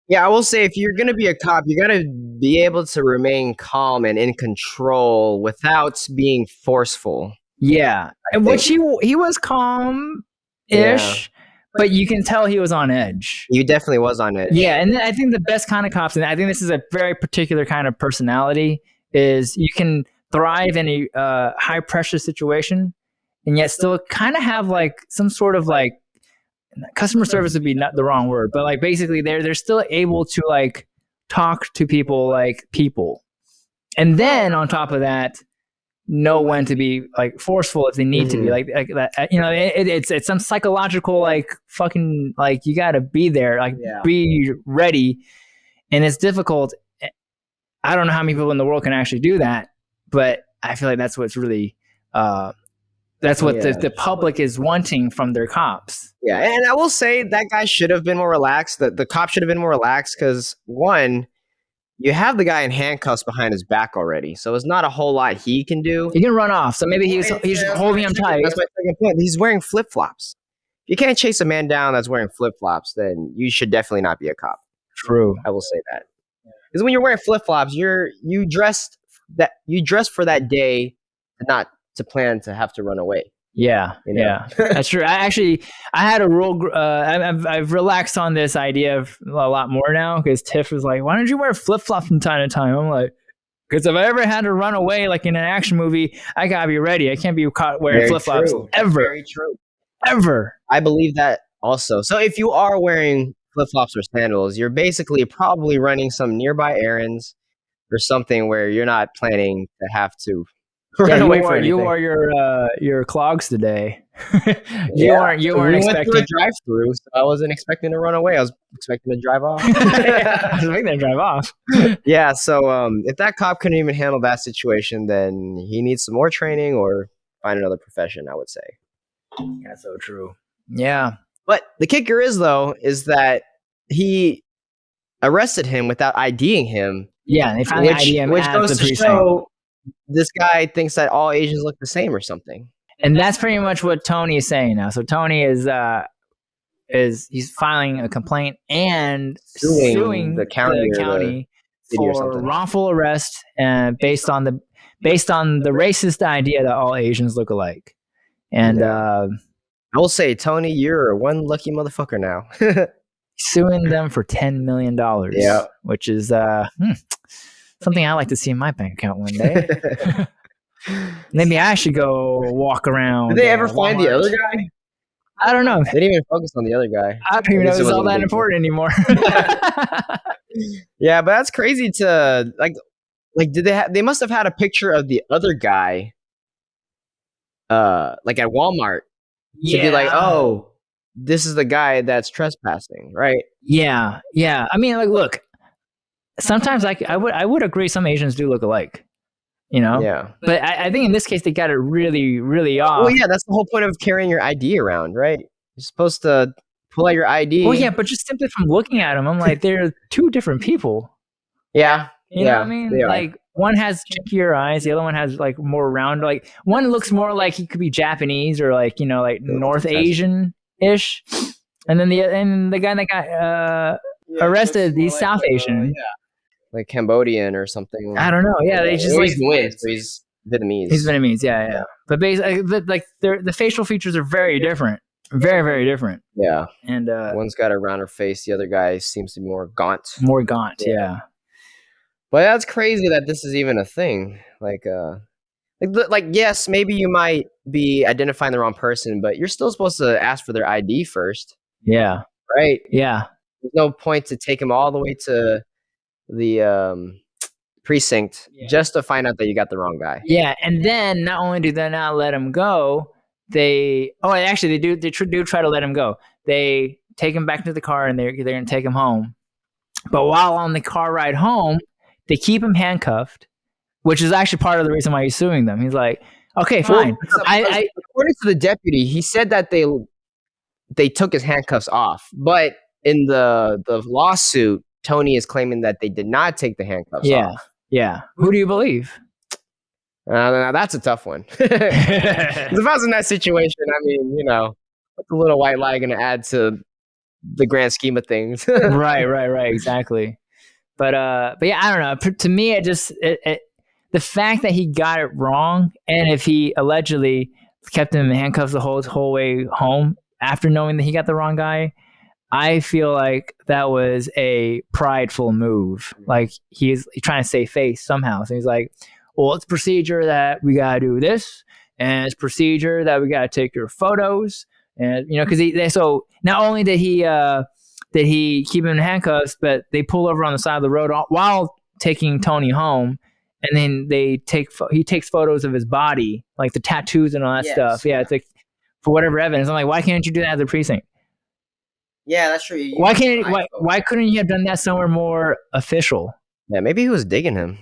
yeah, I will say, if you're going to be a cop, you got to be able to remain calm and in control without being forceful. Yeah. And which he was calm-ish, but you can tell he was on edge. He definitely was on edge. Yeah, and I think the best kind of cops, and I think this is a very particular kind of personality, is you can thrive in a high-pressure situation and yet still kind of have like some sort of like, customer service would be not the wrong word, but like basically they're still able to like talk to people like people, and then on top of that, know when to be like forceful if they need to be like that. You know, it's some psychological like fucking like you got to be there, like be ready, and it's difficult. I don't know how many people in the world can actually do that, but I feel like that's what's really that's what the public is wanting from their cops. Yeah, and I will say that guy should have been more relaxed. The cop should have been more relaxed because, one, you have the guy in handcuffs behind his back already, so it's not a whole lot he can do. He can run off, so maybe he's holding him tight. That's my second point. He's wearing flip-flops. If you can't chase a man down that's wearing flip-flops, then you should definitely not be a cop. True. I will say that. Because when you're wearing flip-flops, you dress for that day, not to plan to have to run away. Yeah, you know? Yeah, that's true. I had a rule. I've relaxed on this idea of a lot more now, because Tiff was like, "Why don't you wear flip flops from time to time?" I'm like, because if I ever had to run away, like in an action movie, I gotta be ready. I can't be caught wearing flip flops ever. Very true. Ever. I believe that also. So if you are wearing flip flops or sandals, you're basically probably running some nearby errands or something where you're not planning to have to. You wore your clogs today. You weren't expecting through a drive-through, so I wasn't expecting to run away. I was expecting to drive off. I was expecting to drive off. Yeah, so if that cop couldn't even handle that situation, then he needs some more training or find another profession, I would say. That's so true. Yeah. But the kicker is that he arrested him without IDing him. Yeah, they finally ID him, which goes to show this guy thinks that all Asians look the same or something. And that's pretty much what Tony is saying now. So Tony is he's filing a complaint and suing the county for wrongful arrest based on the racist idea that all Asians look alike. And I will say, Tony, you're one lucky motherfucker now. Suing them for $10 million. Yeah, which is something I like to see in my bank account one day. Maybe I should go walk around. Did they ever find the other guy? I don't know. They didn't even focus on the other guy. I don't even know it's all that important anymore. Yeah, but that's crazy to like did they must have had a picture of the other guy like at Walmart to be like, oh, this is the guy that's trespassing, right? Yeah. I mean, like, look, sometimes I would agree some Asians do look alike, you know? Yeah. But I think in this case, they got it really, really off. Well, yeah, that's the whole point of carrying your ID around, right? You're supposed to pull out your ID. Well, yeah, but just simply from looking at them, I'm like, they're two different people. Yeah. You know what I mean? Like, one has chunkier eyes, the other one has like more round. Like, one looks more like he could be Japanese or like, you know, like North Asian-ish. And then the guy that got arrested, he's South Asian. Like Cambodian or something. I don't know. Yeah, they just like he's Vietnamese. He's Vietnamese. Yeah. But basically, like the facial features are very different, very, very different. Yeah. And one's got a rounder face. The other guy seems to be more gaunt. More gaunt. Yeah. But that's crazy that this is even a thing. Like, yes, maybe you might be identifying the wrong person, but you're still supposed to ask for their ID first, Yeah. right? Yeah. There's no point to take them all the way to the precinct just to find out that you got the wrong guy. Yeah, and then not only do they not let him go, they do try to let him go. They take him back to the car and they're going to take him home. But while on the car ride home, they keep him handcuffed, which is actually part of the reason why he's suing them. He's like, okay, fine. According to the deputy, he said that they took his handcuffs off, but in the lawsuit, Tony is claiming that they did not take the handcuffs off. Yeah. Who do you believe? Now that's a tough one. If I was in that situation, I mean, what's a little white lie going to add to the grand scheme of things? Right, exactly. But yeah, I don't know. To me, the fact that he got it wrong, and if he allegedly kept him in handcuffs the whole way home after knowing that he got the wrong guy, I feel like that was a prideful move. Like he's trying to save face somehow. So he's like, well, it's procedure that we got to do this, and it's procedure that we got to take your photos. And, because so not only did he keep him in handcuffs, but they pull over on the side of the road while taking Tony home. And then he takes photos of his body, like the tattoos and all that stuff. Yeah. It's like for whatever evidence. I'm like, why can't you do that at the precinct? Yeah, that's true. Why couldn't you have done that somewhere more official? Yeah, maybe he was digging him.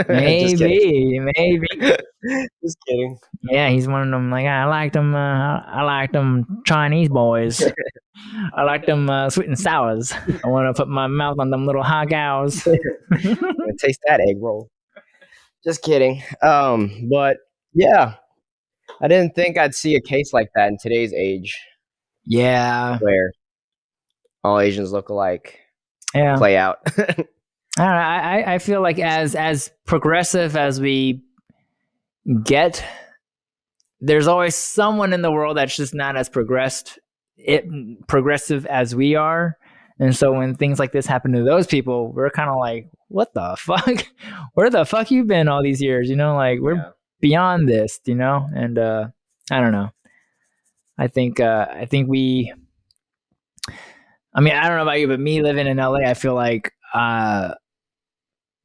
Maybe. Just kidding. Yeah, he's one of them. Like I like them Chinese boys. I like them sweet and sours. I want to put my mouth on them little hot cows. Taste that egg roll. Just kidding. But yeah, I didn't think I'd see a case like that in today's age. Yeah, where all Asians look alike. Yeah, play out. I feel like as progressive as we get, there's always someone in the world that's just not as progressive as we are. And so when things like this happen to those people, we're kind of like, what the fuck? Where the fuck you been all these years? Like we're beyond this, and I don't know. I think we, I mean, I don't know about you, but me living in LA, I feel like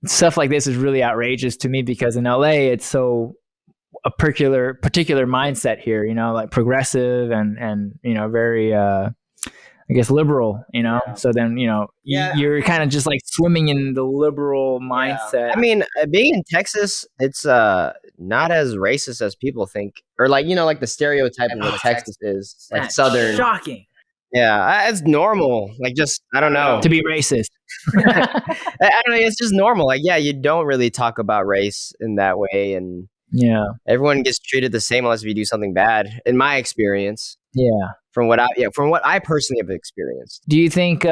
stuff like this is really outrageous to me because in LA, it's so a particular mindset here, like progressive and very, I guess liberal, so then, you're kind of just like swimming in the liberal mindset. I mean, being in Texas, it's not as racist as people think, or like the stereotype of what Texas is, like Southern. Shocking. Yeah, it's normal. Like, just I don't know, to be racist. I don't know. It's just normal. Like, yeah, you don't really talk about race in that way, and everyone gets treated the same unless if you do something bad. In my experience, from what I personally have experienced. Do you think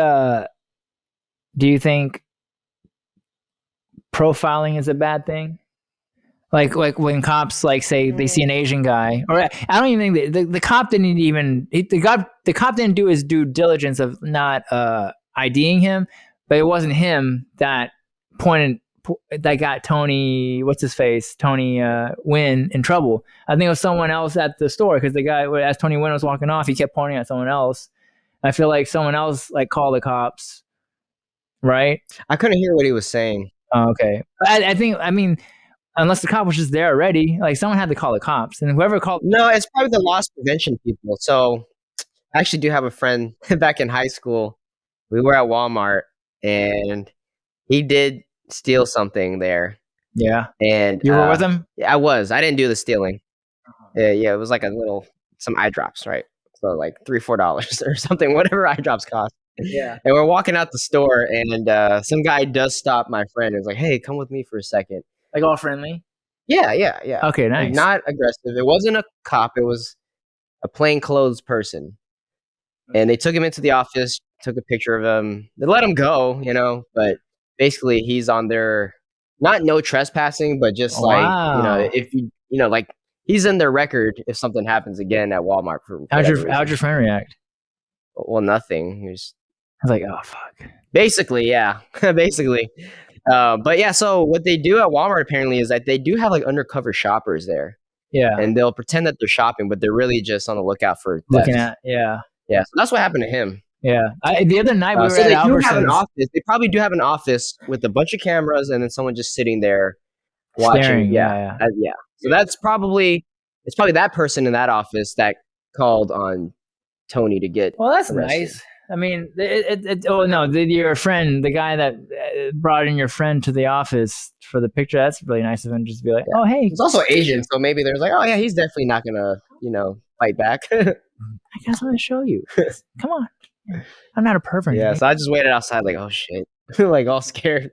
profiling is a bad thing? Like when cops say they see an Asian guy, or I don't even think the cop didn't even the cop didn't do his due diligence of not IDing him, but it wasn't him that got Tony Wynn in trouble. I think it was someone else at the store because the guy, as Tony Wynn was walking off, he kept pointing at someone else. I feel like someone else called the cops, right? I couldn't hear what he was saying. Oh, okay, I mean. Unless the cop was just there already, someone had to call the cops, and whoever called. No, it's probably the loss prevention people. So, I actually do have a friend back in high school. We were at Walmart, and he did steal something there. Yeah, and you were with him. Yeah, I was. I didn't do the stealing. Yeah, it was like some eye drops, right? So like $3-4 or something, whatever eye drops cost. Yeah. And we're walking out the store, and some guy does stop my friend and is like, "Hey, come with me for a second." Like all friendly? Yeah. Okay, nice. Like not aggressive. It wasn't a cop. It was a plainclothes person. And they took him into the office, took a picture of him. They let him go, but basically he's on their, not no trespassing, but just if you, like he's in their record if something happens again at Walmart. How'd your friend react? Well, nothing. He was like, oh, fuck. Basically, yeah. Basically. But yeah, so what they do at Walmart apparently is that they do have like undercover shoppers there. Yeah. And they'll pretend that they're shopping, but they're really just on the lookout for theft. Looking at, yeah. Yeah, so that's what happened to him. Yeah. The other night we were so at they do have an Albertsons. office. They probably do have an office with a bunch of cameras and then someone just sitting there watching. Staring, Yeah. So it's probably that person in that office that called on Tony to get. Well, that's arrested. nice. I mean, your friend, the guy that brought in your friend to the office for the picture, that's really nice of him just to be like, oh, hey. He's also Asian, so maybe there's like, oh, yeah, he's definitely not going to, fight back. I just want to show you. Come on. I'm not a pervert. Yeah, so I just waited outside like, oh, shit. Like, all scared.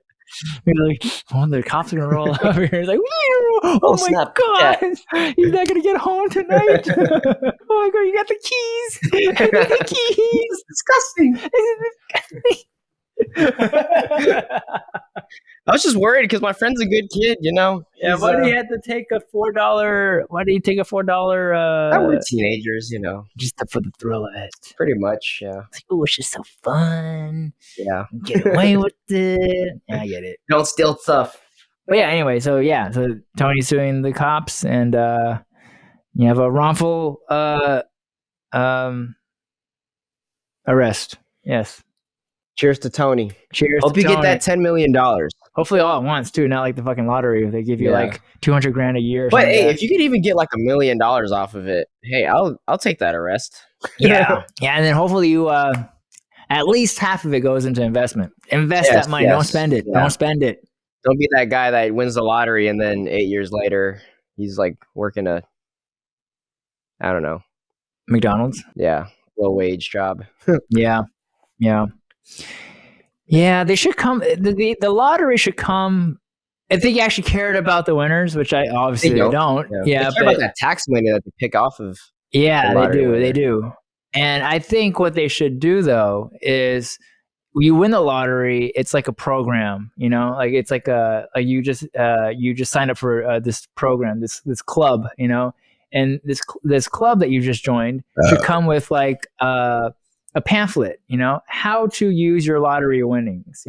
You're like, oh, the cops are going to roll over here. He's like, oh my snap. God. Yeah. He's not going to get home tonight. Oh my God, you got the keys. You got the keys. It's disgusting. I was just worried because my friend's a good kid, Yeah, He's, why did he have to take a $4? Why did he take a $4? we're teenagers, Just for the thrill of it. Pretty much, yeah. It's like, oh, it's just so fun. Yeah. Get away with it. Yeah, I get it. Don't steal stuff. But yeah, anyway, so Tony's suing the cops, and you have a wrongful arrest. Yes. Cheers to Tony. Cheers. Hope to you Tony. get that $10 million. Hopefully all at once too, not like the fucking lottery. They give you like $200,000 a year. But hey, if you could even get like $1 million off of it, hey, I'll take that arrest. Yeah, and then hopefully you at least half of it goes into investment. Invest that money. Don't spend it. Yeah. Don't spend it. Don't be that guy that wins the lottery and then 8 years later he's like working I don't know, McDonald's. Yeah, low wage job. Yeah. They should come. The lottery should come. I think you actually cared about the winners, which I obviously don't. Yeah, they care about that tax money that they pick off of. Yeah, they do. And I think what they should do though is, you win the lottery, it's like a program, like it's like you just signed up for this program, this club, and this club that you just joined should come with like a pamphlet, how to use your lottery winnings,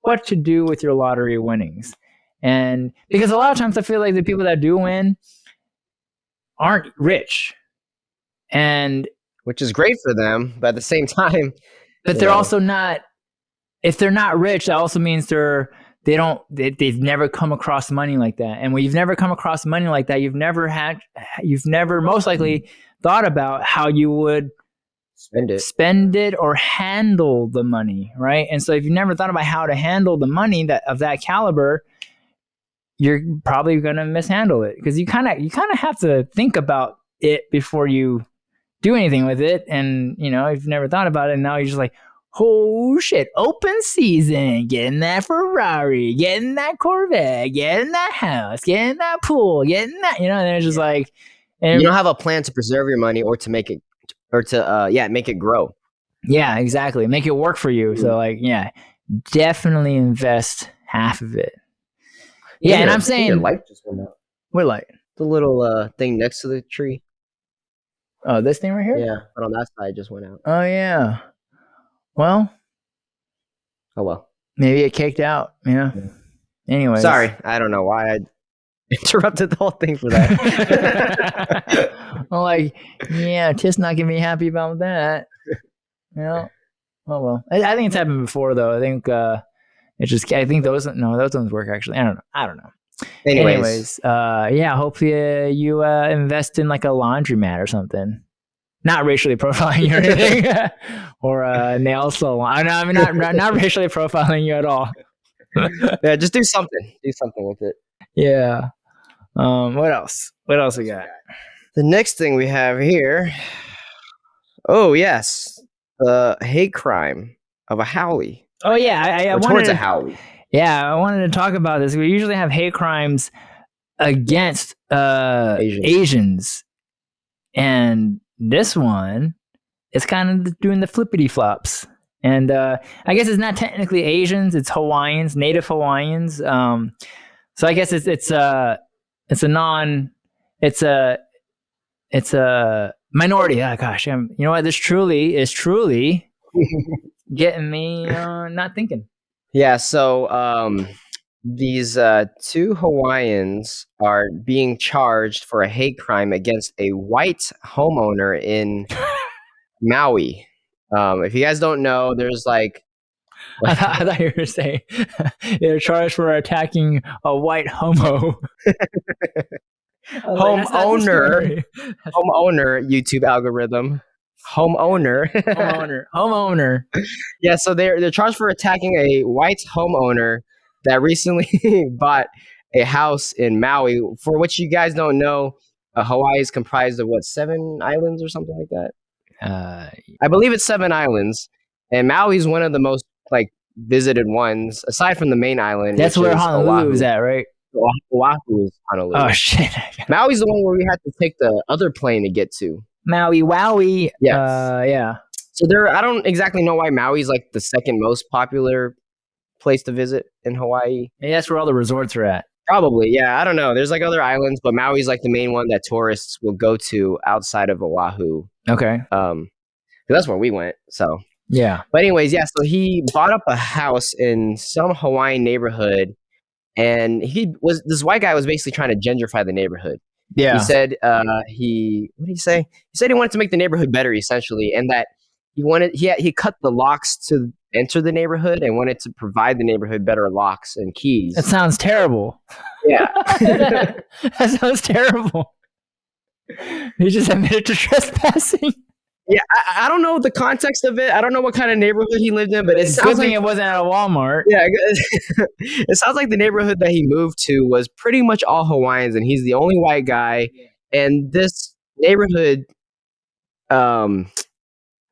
what to do with your lottery winnings. And because a lot of times I feel like the people that do win aren't rich, and which is great for them, but at the same time, but they're also not. If they're not rich, that also means they've never come across money like that. And when you've never come across money like that, you've never most likely thought about how you would spend it or handle the money, right? And so if you've never thought about how to handle the money of that caliber, you're probably going to mishandle it, because you kind of have to think about it before you do anything with it. And if you've never thought about it, and now you're just like, oh shit, open season, getting that Ferrari, getting that Corvette, getting that house, getting that pool, getting that, and it's just like, and you don't have a plan to preserve your money or to make it, make it grow. Yeah, exactly. Make it work for you. So like, definitely invest half of it. Yeah, and I'm saying your light just went out. What light? The little thing next to the tree. Oh, this thing right here? Yeah, but on that side just went out. Oh yeah. Well. Oh well. Maybe it caked out. Yeah. Anyway. Sorry, I don't know why I interrupted the whole thing for that. I'm like, just not gonna be happy about that. Oh well. I think it's happened before though. I think I think those ones work actually. I don't know. Anyways, hopefully you invest in like a laundromat or something. Not racially profiling you or anything, or a nail salon. No, I mean not racially profiling you at all. Yeah, just do something. Do something with it. Yeah. What else? What else we got? The next thing we have here. Oh yes, the hate crime of a Haole. Oh yeah, I wanted towards a Haole. Yeah, I wanted to talk about this. We usually have hate crimes against Asians, and this one is kind of doing the flippity flops. And I guess it's not technically Asians; it's Hawaiians, Native Hawaiians. So I guess it's a minority. Oh gosh, you know what? This truly is getting me not thinking. Yeah, so these two Hawaiians are being charged for a hate crime against a white homeowner in Maui. If you guys don't know, there's like I thought you were saying they're charged for attacking a white homo. homeowner, YouTube algorithm, homeowner. Homeowner. Yeah, so they're charged for attacking a white homeowner that recently bought a house in Maui. For which you guys don't know, Hawaii is comprised of 7 islands or something like that. I believe it's 7 islands, and Maui is one of the most like visited ones aside from the main island. That's where Honolulu is at, right? Oahu is Honolulu. Oh shit! Maui's the one where we had to take the other plane to get to. Maui, Wowie. Yes. Yeah. So I don't exactly know why Maui's like the second most popular place to visit in Hawaii. Maybe that's where all the resorts are at. Probably, yeah. I don't know. There's like other islands, but Maui's like the main one that tourists will go to outside of Oahu. Okay. 'Cause that's where we went. So yeah. But anyways, yeah. So he bought up a house in some Hawaiian neighborhood, and this white guy was basically trying to gentrify the neighborhood. Yeah. He said what did he say? He said he wanted to make the neighborhood better, essentially, and that he cut the locks to enter the neighborhood and wanted to provide the neighborhood better locks and keys. That sounds terrible. Yeah. That sounds terrible. He just admitted to trespassing. Yeah, I don't know the context of it. I don't know what kind of neighborhood he lived in, but it sounds like it wasn't at a Walmart. Yeah, it sounds like the neighborhood that he moved to was pretty much all Hawaiians, and he's the only white guy. And this neighborhood, I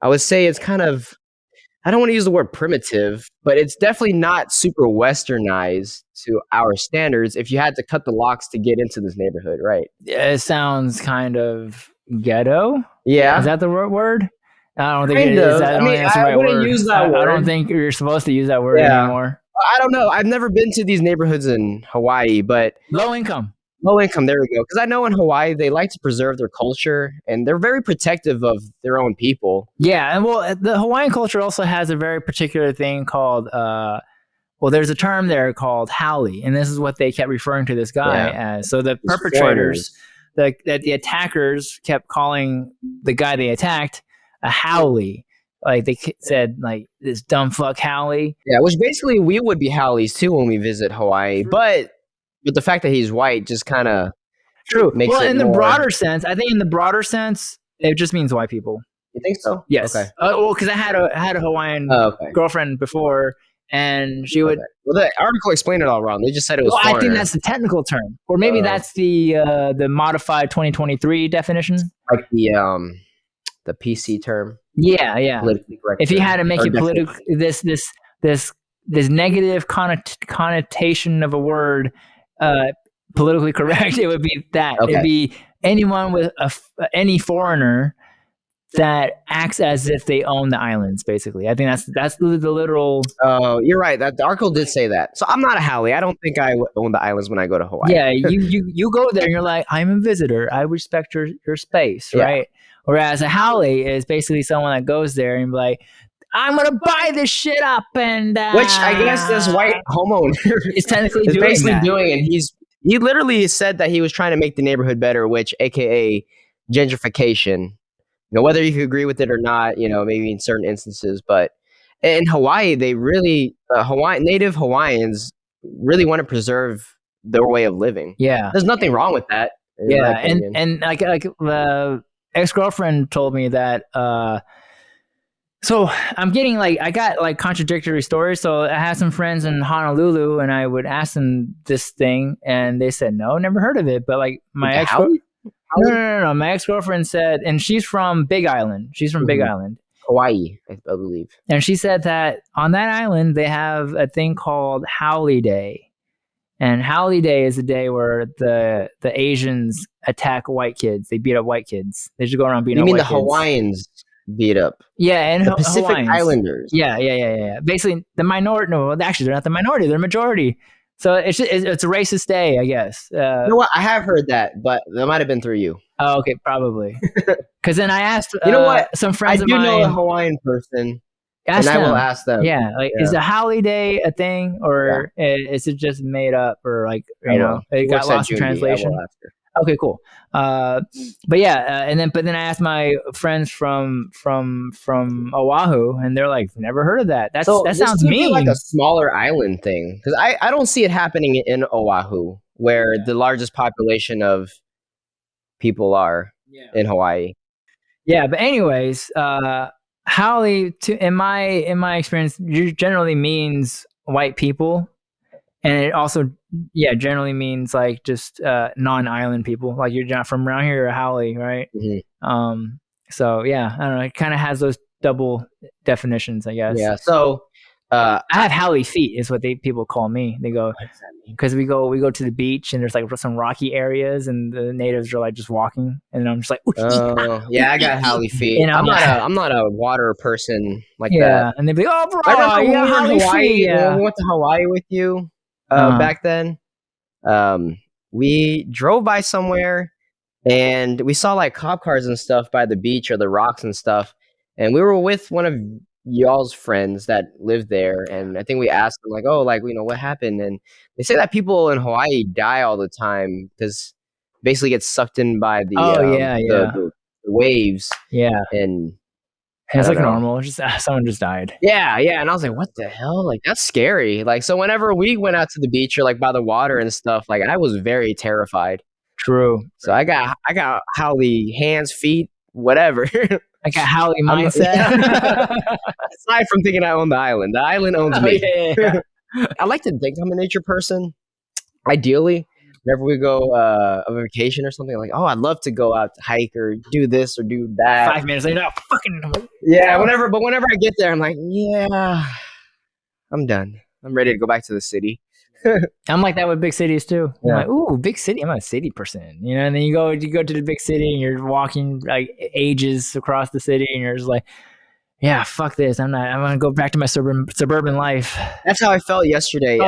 would say it's kind of, I don't want to use the word primitive, but it's definitely not super westernized to our standards if you had to cut the locks to get into this neighborhood, right? It sounds kind of ghetto. Yeah. Is that the word? I don't think kind it is. I wouldn't use that word. I don't think you're supposed to use that word anymore. I don't know. I've never been to these neighborhoods in Hawaii, but low income. Low income, there we go. Because I know in Hawaii, they like to preserve their culture, and they're very protective of their own people. Yeah, and well, the Hawaiian culture also has a very particular thing called, there's a term there called haole, and this is what they kept referring to this guy as. So the perpetrators, the attackers kept calling the guy they attacked a haole. Like they said, like, this dumb fuck haole. Yeah, which basically we would be haoles too when we visit Hawaii, but the fact that he's white just kind of makes it in the broader sense, I think in the broader sense, it just means white people. You think so? Yes. Okay. Because I had a Hawaiian girlfriend before, and she would. Well, the article explained it all wrong. They just said it was. I think that's the technical term, or maybe that's the modified 2023 definition, like the PC term. Yeah. Politically correct. If you had to make it political, this negative connotation of a word. Politically correct, it would be that. It'd be anyone with any foreigner that acts as if they own the islands, basically. I think that's the literal. Oh, you're right. The article did say that. So I'm not a haole. I don't think I own the islands when I go to Hawaii. Yeah, you go there and you're like, I'm a visitor. I respect your space, right? Whereas a haole is basically someone that goes there and be like, I'm gonna buy this shit up, and which I guess this white homeowner is technically doing, and he literally said that he was trying to make the neighborhood better, which AKA gentrification. You know, whether you could agree with it or not, you know, maybe in certain instances, but in Hawaii, they really native Hawaiians really want to preserve their way of living. Yeah, there's nothing wrong with that. Yeah, and like the ex-girlfriend told me that. So I'm getting I got contradictory stories. So I had some friends in Honolulu, and I would ask them this thing, and they said no, never heard of it. But my ex, no, my ex-girlfriend said, and she's from Big Island. She's from Big Island, Hawaii, I believe. And she said that on that island they have a thing called Haole Day, and Haole Day is a day where the Asians attack white kids. They beat up white kids. They just go around beating up white kids. You mean the Hawaiians beat up? Yeah, and the Pacific Hawaiians. Islanders. Yeah. Basically, the minority. No, actually, they're not the minority. They're majority. So it's a racist day, I guess. You know what? I have heard that, but that might have been through you. Oh, okay, probably. Because then I asked, you know what? Some friends I of do mine. know a Hawaiian person, Ask and I will them. ask them. Yeah, like is a holiday a thing, or is it just made up, or like it got lost in translation? I will ask her. Okay, cool. But yeah, but then I asked my friends from Oahu, and they're like, "Never heard of that." That sounds mean. Be like a smaller island thing, because I don't see it happening in Oahu, where the largest population of people are in Hawaii. Yeah, but anyways, Haole, in my experience, generally means white people, and it also generally means like just non-island people. Like you're not from around here, you're a Haole, right? Mm-hmm. So yeah, I don't know. It kind of has those double definitions, I guess. Yeah. So I have Haole feet, is what people call me. They go, what does that mean? because we go to the beach and there's like some rocky areas and the natives are like just walking, and I'm just like, yeah, I got Haole feet. You know, I'm not a water person like that. Yeah, and they'd be, oh, bro, you got Haole feet. Yeah. When we went to Hawaii with you back then, we drove by somewhere and we saw like cop cars and stuff by the beach or the rocks and stuff, and we were with one of y'all's friends that lived there, and I think we asked them like, oh, like, you know, what happened? And they say that people in Hawaii die all the time because basically get sucked in by the waves. Yeah, and it's like normal. Just someone just died. Yeah, and I was like, what the hell? Like, that's scary. Like, so whenever we went out to the beach or like by the water and stuff, like I was very terrified. True. So I got Haole hands, feet, whatever. I got Haole mindset. Aside from thinking I own the island owns me. Yeah. I like to think I'm a nature person. Ideally, whenever we go on vacation or something, like, oh, I'd love to go out to hike or do this or do that. 5 minutes later, fucking. Yeah, whenever I get there, I'm like, yeah, I'm done. I'm ready to go back to the city. I'm like that with big cities too. Yeah. I'm like, ooh, big city. I'm a city person, you know. And then you go to the big city and you're walking like ages across the city, and you're just like, yeah, fuck this. I'm gonna go back to my suburban life. That's how I felt yesterday in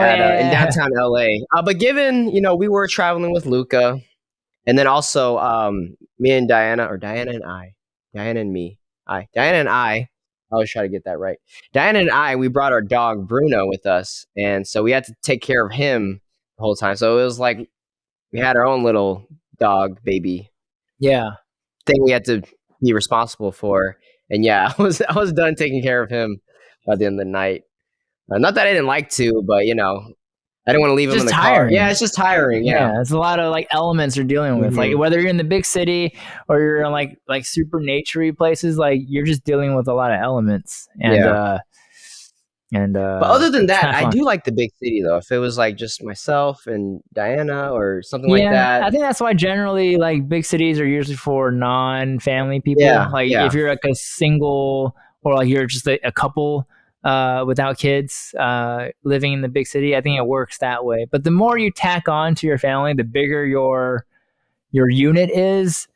downtown LA. But given, you know, we were traveling with Luca, and then also me and Diana and I always try to get that right. Diana and I, we brought our dog Bruno with us, and so we had to take care of him the whole time. So it was like we had our own little dog baby thing we had to be responsible for. And yeah, I was done taking care of him by the end of the night. Not that I didn't like to, but you know, I didn't want to leave him in the car. Yeah, it's just tiring. Yeah, it's a lot of like elements you're dealing with. Like whether you're in the big city or you're in like super naturey places, like you're just dealing with a lot of elements. And but other than that, I do like the big city though. If it was like just myself and Diana or something like that. I think that's why generally like big cities are usually for non-family people. If you're like a single or like you're just a couple without kids living in the big city, I think it works that way. But the more you tack on to your family, the bigger your unit is.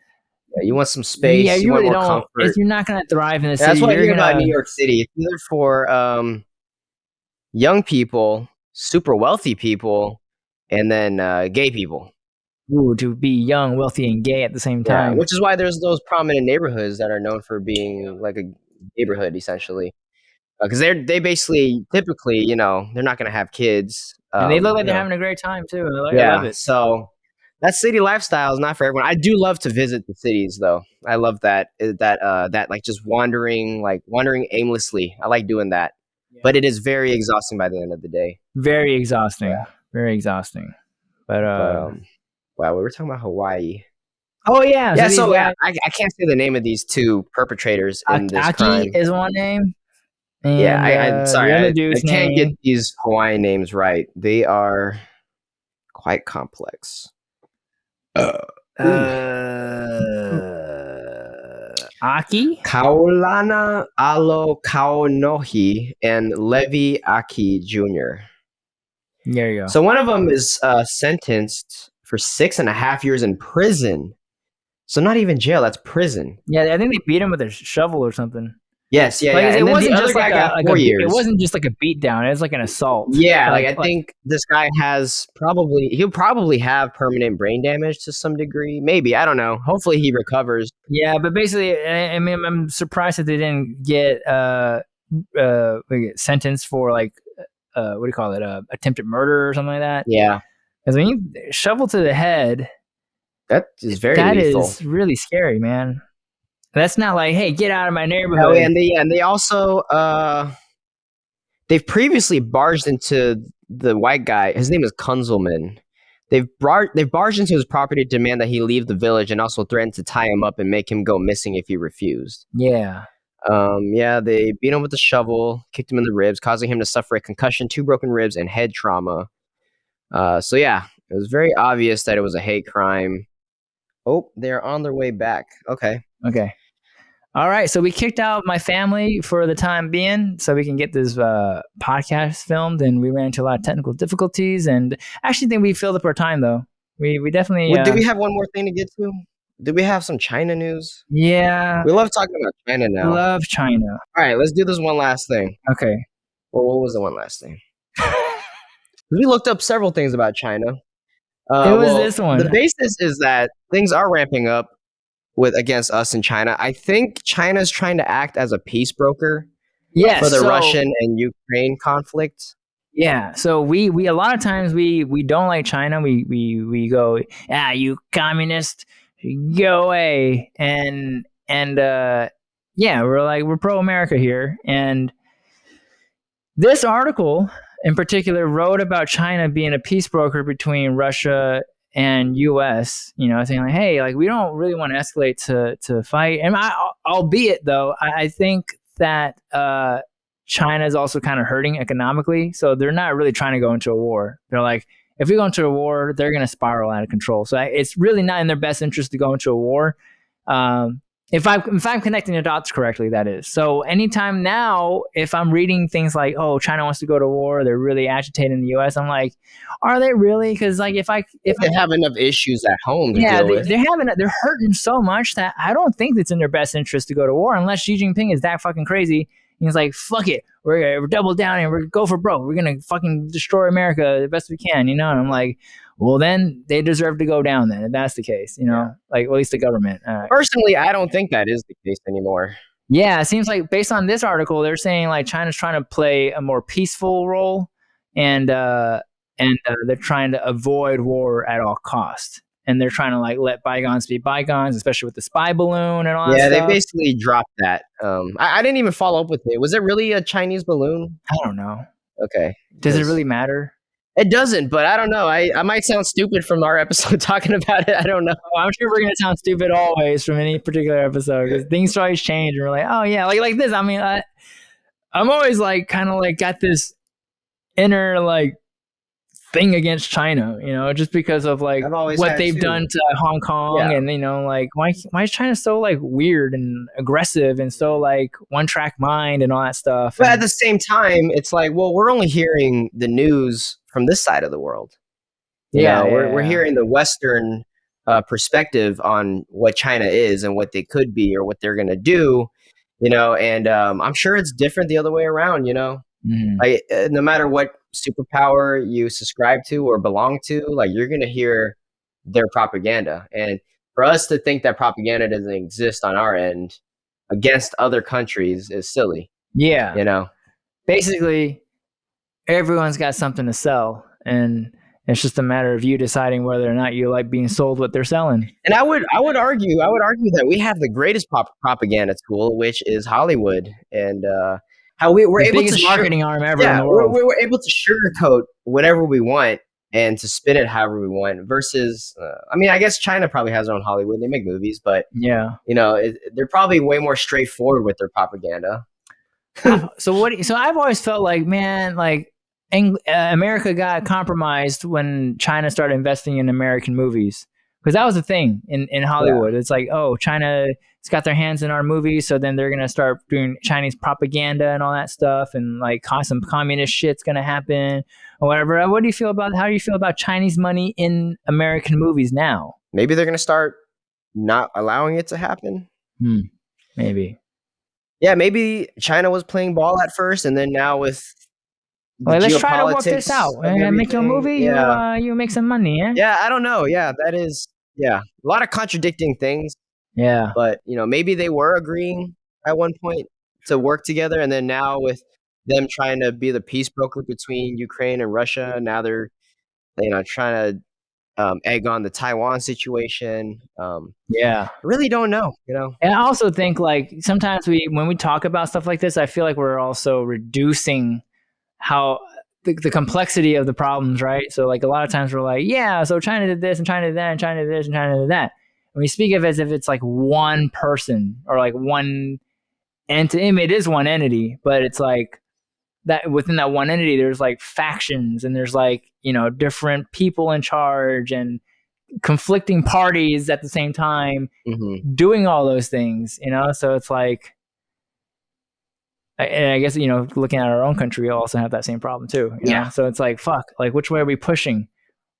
Yeah, you want some space. Yeah, you really want more comfort. You're not going to thrive in the city. That's what I hear about New York City. It's either for young people, super wealthy people, and then gay people. Ooh, to be young, wealthy, and gay at the same time. Yeah, which is why there's those prominent neighborhoods that are known for being like a neighborhood, essentially. Because they basically, typically, you know, they're not going to have kids. And they look like they're having a great time, too. I love it. So that city lifestyle is not for everyone. I do love to visit the cities, though. I love that like just wandering aimlessly. I like doing that. But it is very exhausting by the end of the day. Very exhausting. Yeah. Very exhausting. But wow, we were talking about Hawaii. Oh yeah. Yeah. So I can't say the name of these two perpetrators in this crime. Aki is one name. And, I'm sorry. I can't get these Hawaiian names right. They are quite complex. Aki? Kaulana Alo Kaunohi and Levi Aki Jr. There you go. So one of them is sentenced for 6.5 years in prison. So not even jail, that's prison. Yeah, I think they beat him with a shovel or something. Yes, yeah, like, yeah. It wasn't just like got 4 years. It wasn't just like a beat down. It was like an assault. Yeah, I think this guy he'll probably have permanent brain damage to some degree. Maybe, I don't know. Hopefully he recovers. Yeah, but basically, I mean, I'm surprised that they didn't get sentenced for like what do you call it? Attempted murder or something like that. Yeah, Because when you shovel to the head, that is very that lethal. is really scary, man. That's not like, hey, get out of my neighborhood. Oh, and they also they've previously barged into the white guy. His name is Kunzelman. They've barged into his property to demand that he leave the village, and also threatened to tie him up and make him go missing if he refused. Yeah. Yeah, they beat him with a shovel, kicked him in the ribs, causing him to suffer a concussion, 2 broken ribs, and head trauma. So yeah, it was very obvious that it was a hate crime. Oh, they're on their way back. Okay. All right, so we kicked out my family for the time being so we can get this podcast filmed, and we ran into a lot of technical difficulties, and I actually think we filled up our time, though. We definitely... Did we have one more thing to get to? Did we have some China news? Yeah. We love talking about China now. Love China. All right, let's do this one last thing. Okay. Well, what was the one last thing? We looked up several things about China. It was this one. The basis is that things are ramping up against us in China. I think China's trying to act as a peace broker for the Russian and Ukraine conflict. Yeah, so we a lot of times we don't like China. We go, you communist, go away, and we're pro America here. And this article in particular wrote about China being a peace broker between Russia and U.S., saying like, hey, like we don't really want to escalate to fight. And albeit though, I think that China is also kind of hurting economically, so they're not really trying to go into a war. They're like, if we go into a war, they're going to spiral out of control. So it's really not in their best interest to go into a war. If I'm connecting the dots correctly, that is. So anytime now, if I'm reading things like, oh, China wants to go to war, they're really agitating the U.S., I'm like, are they really? Because like if they have enough issues at home to deal with. They're hurting so much that I don't think it's in their best interest to go to war unless Xi Jinping is that fucking crazy. And he's like, fuck it, we're double down and we're go for broke. We're gonna fucking destroy America the best we can, And I'm like, well, then they deserve to go down then, if that's the case, like at least the government. Personally, I don't think that is the case anymore. Yeah, it seems like based on this article, they're saying like China's trying to play a more peaceful role, and they're trying to avoid war at all costs. And they're trying to like let bygones be bygones, especially with the spy balloon and all that stuff. Yeah, they basically dropped that. I didn't even follow up with it. Was it really a Chinese balloon? I don't know. Okay. Does it really matter? It doesn't, but I don't know. I might sound stupid from our episode talking about it. I don't know. I'm sure we're going to sound stupid always from any particular episode because things always change. And we're like, oh, yeah, like this. I mean, I'm always like kind of like got this inner like thing against China, just because of like what they've done to Hong Kong, and like why is China so like weird and aggressive and so like one track mind and all that stuff. But at the same time, it's like, well, we're only hearing the news from this side of the world. We're hearing the Western perspective on what China is and what they could be or what they're gonna do, and I'm sure it's different the other way around. Like no matter what superpower you subscribe to or belong to, like you're gonna hear their propaganda. And for us to think that propaganda doesn't exist on our end against other countries is silly. Yeah. Basically, everyone's got something to sell, and it's just a matter of you deciding whether or not you like being sold what they're selling. And I would argue that we have the greatest propaganda tool, which is Hollywood, and how we're able biggest to marketing arm ever in the world. We're able to sugarcoat whatever we want and to spin it however we want. Versus, I guess China probably has their own Hollywood. They make movies, but they're probably way more straightforward with their propaganda. So I've always felt like, man, like America got compromised when China started investing in American movies, because that was the thing in Hollywood. It's like, oh, China's got their hands in our movies, so then they're gonna start doing Chinese propaganda and all that stuff, and like some communist shit's gonna happen or whatever. How do you feel about Chinese money in American movies now? Maybe they're gonna start not allowing it to happen. Maybe. Yeah, maybe China was playing ball at first, and then now with let's try to work this out and make your movie. You make some money. Yeah, I don't know. Yeah, that is a lot of contradicting things. Yeah, but maybe they were agreeing at one point. to work together, and then now with them trying to be the peace broker between Ukraine and Russia, now they're trying to egg on the Taiwan situation. Yeah. I really don't know, And I also think like sometimes when we talk about stuff like this, I feel like we're also reducing how the complexity of the problems, right? So like a lot of times we're like, yeah, so China did this and China did that and China did this and China did that. And we speak of it as if it's like one person or like one entity. I mean, it is one entity, but it's like that within that one entity, there's like factions and there's like, different people in charge and conflicting parties at the same time doing all those things, So it's like, and I guess, looking at our own country, we also have that same problem too. You know? So it's like, fuck, like which way are we pushing?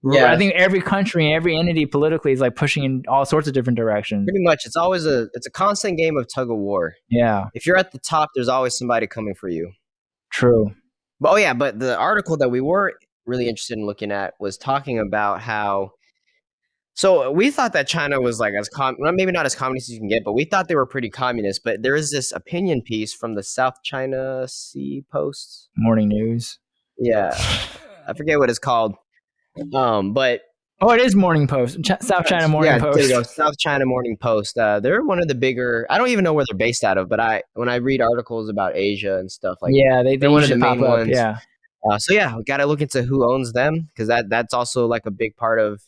Yeah. I think every country and every entity politically is like pushing in all sorts of different directions. Pretty much. It's always it's a constant game of tug of war. Yeah. If you're at the top, there's always somebody coming for you. True. But the article that we were really interested in looking at was talking about how, so we thought that China was like maybe not as communist as you can get, but we thought they were pretty communist. But there is this opinion piece from the South China Sea Post. Morning News. Yeah. I forget what it's called. But it is Morning Post. South China Morning Post. There you go. South China Morning Post. They're one of the bigger. I don't even know where they're based out of, but when I read articles about Asia and stuff like, they're one of the main ones. Yeah. We got to look into who owns them because that's also like a big part of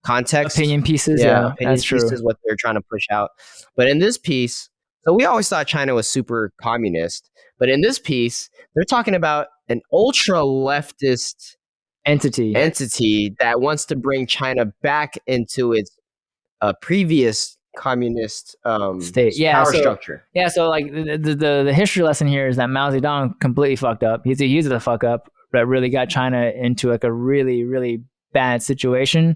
context. Opinion pieces. Yeah, that's true. Pieces, what they're trying to push out. But in this piece, so we always thought China was super communist, but in this piece, they're talking about an ultra-leftist entity that wants to bring China back into its previous communist state, power structure. Yeah, so like the history lesson here is that Mao Zedong completely fucked up. He's the fuck up that really got China into like a really, really bad situation.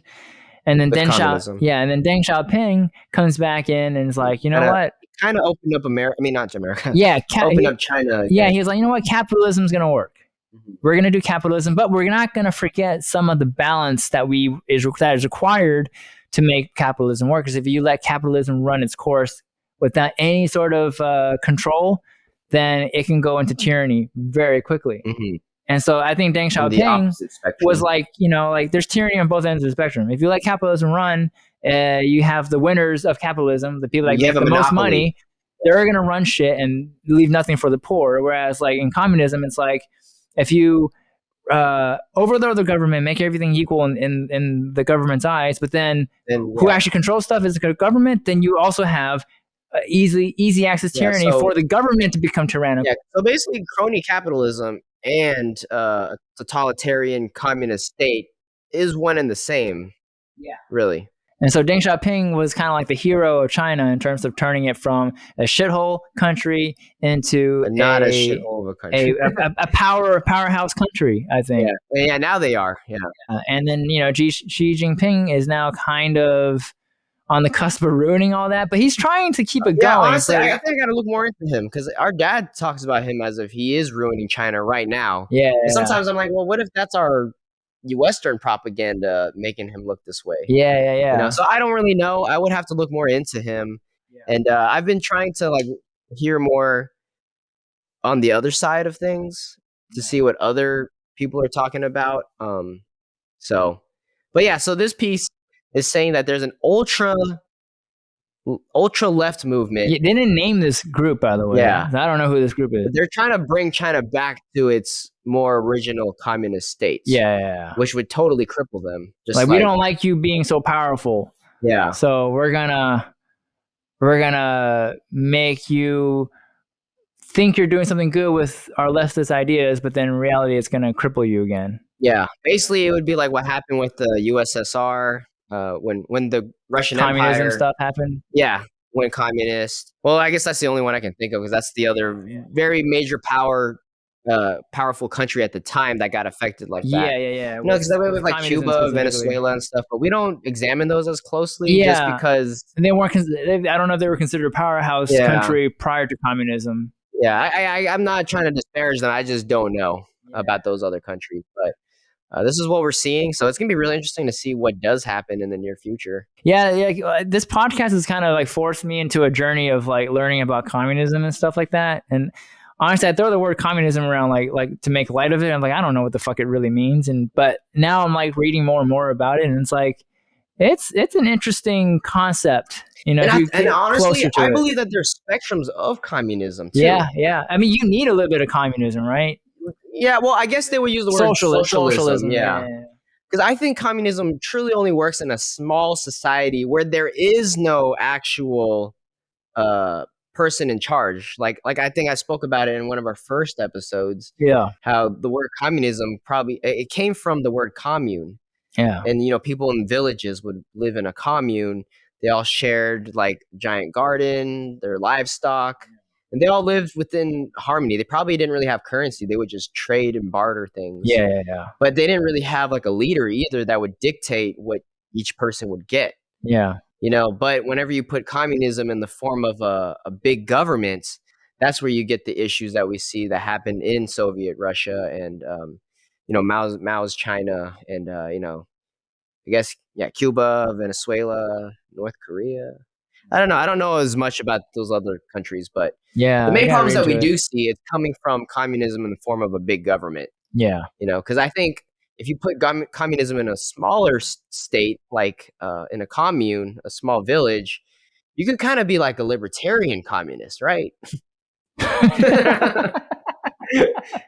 And then Deng Xiaoping comes back in and is like, what? Kind of opened up America. I mean, not America. Yeah, opened up China. Again. Yeah, he was like, you know what? Capitalism's gonna work. We're going to do capitalism, but we're not going to forget some of the balance that is required to make capitalism work. Because if you let capitalism run its course without any sort of control, then it can go into tyranny very quickly. And so I think Deng Xiaoping was like, there's tyranny on both ends of the spectrum. If you let capitalism run, you have the winners of capitalism, the people that get the most money, they're going to run shit and leave nothing for the poor. Whereas like in communism, it's like, if you overthrow the government, make everything equal in the government's eyes, but then who actually controls stuff is the government, then you also have easy access tyranny for the government to become tyrannical. Yeah, so basically crony capitalism and totalitarian communist state is one and the same. Yeah. Really. And so Deng Xiaoping was kind of like the hero of China in terms of turning it from a shithole country into not a shithole of a country, a powerhouse country, I think. Yeah, now they are. Yeah. And then Xi Jinping is now kind of on the cusp of ruining all that, but he's trying to keep it going. Honestly, I think I got to look more into him because our dad talks about him as if he is ruining China right now. Yeah. And sometimes I'm like, well, what if that's our Western propaganda making him look this way? Yeah. So I don't really know. I would have to look more into him. And I've been trying to like hear more on the other side of things to see what other people are talking about. So this piece is saying that there's an ultra left movement. They didn't name this group, by the way. Yeah. I don't know who this group is. They're trying to bring China back to its more original communist states. Yeah. Which would totally cripple them. Just like we don't like you being so powerful. Yeah. So we're gonna make you think you're doing something good with our leftist ideas, but then in reality it's gonna cripple you again. Yeah. Basically it would be like what happened with the USSR. When the Russian communism Empire stuff happened. Yeah, went communist. Well, I guess that's the only one I can think of because that's the other very major powerful country at the time that got affected like that. Yeah. No, because that way with like Cuba, Venezuela, and stuff, but we don't examine those as closely just because they weren't. I don't know if they were considered a powerhouse country prior to communism. Yeah, I'm not trying to disparage them. I just don't know about those other countries, but. this is what we're seeing. So it's going to be really interesting to see what does happen in the near future. Yeah. This podcast has kind of like forced me into a journey of like learning about communism and stuff like that. And honestly, I throw the word communism around like to make light of it. I'm like, I don't know what the fuck it really means. But now I'm like reading more and more about it, and it's like it's an interesting concept. You know, and honestly, I believe that there's spectrums of communism too. Yeah. I mean, you need a little bit of communism, right? Yeah, well, I guess they would use the word socialism. Yeah. Because I think communism truly only works in a small society where there is no actual person in charge. Like I think I spoke about it in one of our first episodes. Yeah. How the word communism it came from the word commune. Yeah. And, people in villages would live in a commune. They all shared like giant garden, their livestock. And they all lived within harmony. They probably didn't really have currency. They would just trade and barter things. Yeah. But they didn't really have like a leader either that would dictate what each person would get. Yeah. But whenever you put communism in the form of a big government, that's where you get the issues that we see that happened in Soviet Russia and, Mao's China and, I guess, Cuba, Venezuela, North Korea. I don't know. I don't know as much about those other countries, but the main problems that we do see, it's coming from communism in the form of a big government. Yeah. Because I think if you put communism in a smaller state, like in a commune, a small village, you could kind of be like a libertarian communist, right?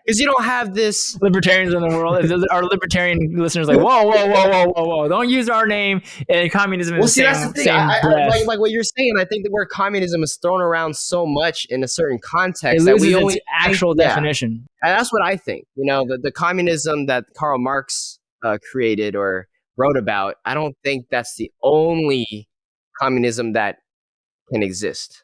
Because you don't have this libertarians in the world. Our libertarian listeners like, whoa! Don't use our name and communism. Well, see, that's the thing. Like what you're saying. I think the word communism is thrown around so much in a certain context that we only actual definition. And that's what I think. The communism that Karl Marx created or wrote about. I don't think that's the only communism that can exist.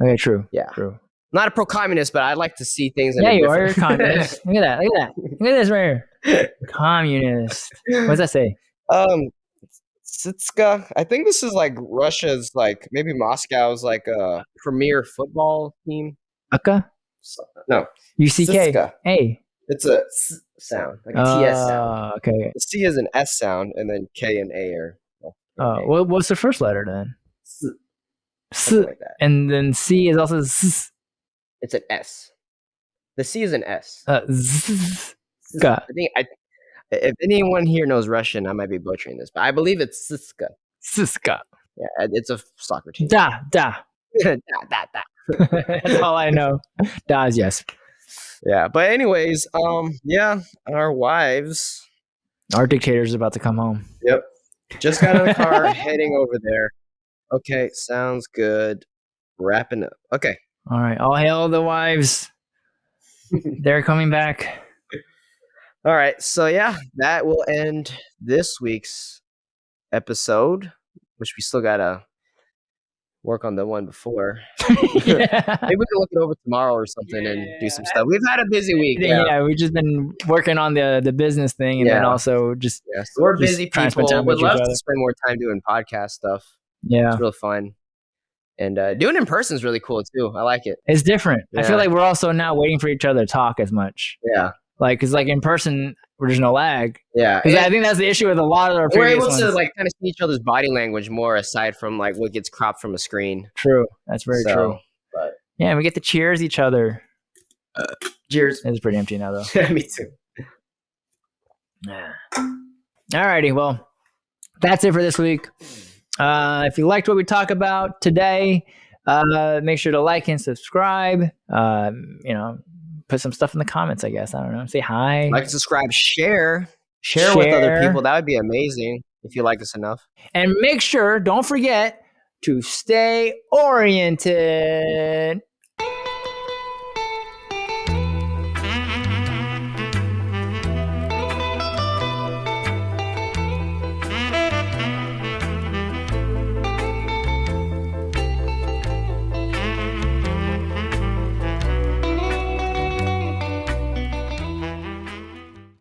Okay, true. Yeah, true. Not a pro-communist, but I'd like to see things. You are a communist. Look at that. Look at this right here. Communist. What does that say? Tsitska. I think this is like Russia's, like maybe Moscow's, like a premier football team. Aka? No. UCK. Tsitska. Hey. It's a S sound, like a TS sound. Okay. The C is an S sound, and then K and A are. Well, what's the first letter then? S. Like that. And then C is also S. It's an S. The C is an S. I think if anyone here knows Russian, I might be butchering this, but I believe it's Siska. Siska. Yeah, it's a soccer team. Da. Da. That's all I know. Da is yes. Yeah, but anyways, our wives. Our dictator's about to come home. Yep. Just got in the car, heading over there. Okay, sounds good. Wrapping up. Okay. All right. All hail the wives. They're coming back. All right. So, that will end this week's episode, which we still got to work on the one before. Maybe we can look it over tomorrow or something and do some stuff. We've had a busy week. Yeah, we've just been working on the business thing and then also just. Yeah, so we're busy people. We'd love to spend more time doing podcast stuff. Yeah. It's real fun. And doing it in person is really cool too. I like it. It's different. Yeah. I feel like we're also not waiting for each other to talk as much. Yeah. Because in person, there's no lag. Yeah. Because I think that's the issue with a lot of our previous ones. We're able to kind of see each other's body language more aside from what gets cropped from a screen. True. That's very true. But yeah, we get to cheers each other. Cheers. It's pretty empty now though. Yeah, me too. Yeah. Alrighty. Well, that's it for this week. If you liked what we talk about today, make sure to like and subscribe. Put some stuff in the comments, I guess. I don't know. Say hi. Like, subscribe, share with other people. That would be amazing if you like us enough. And make sure, don't forget to stay oriented.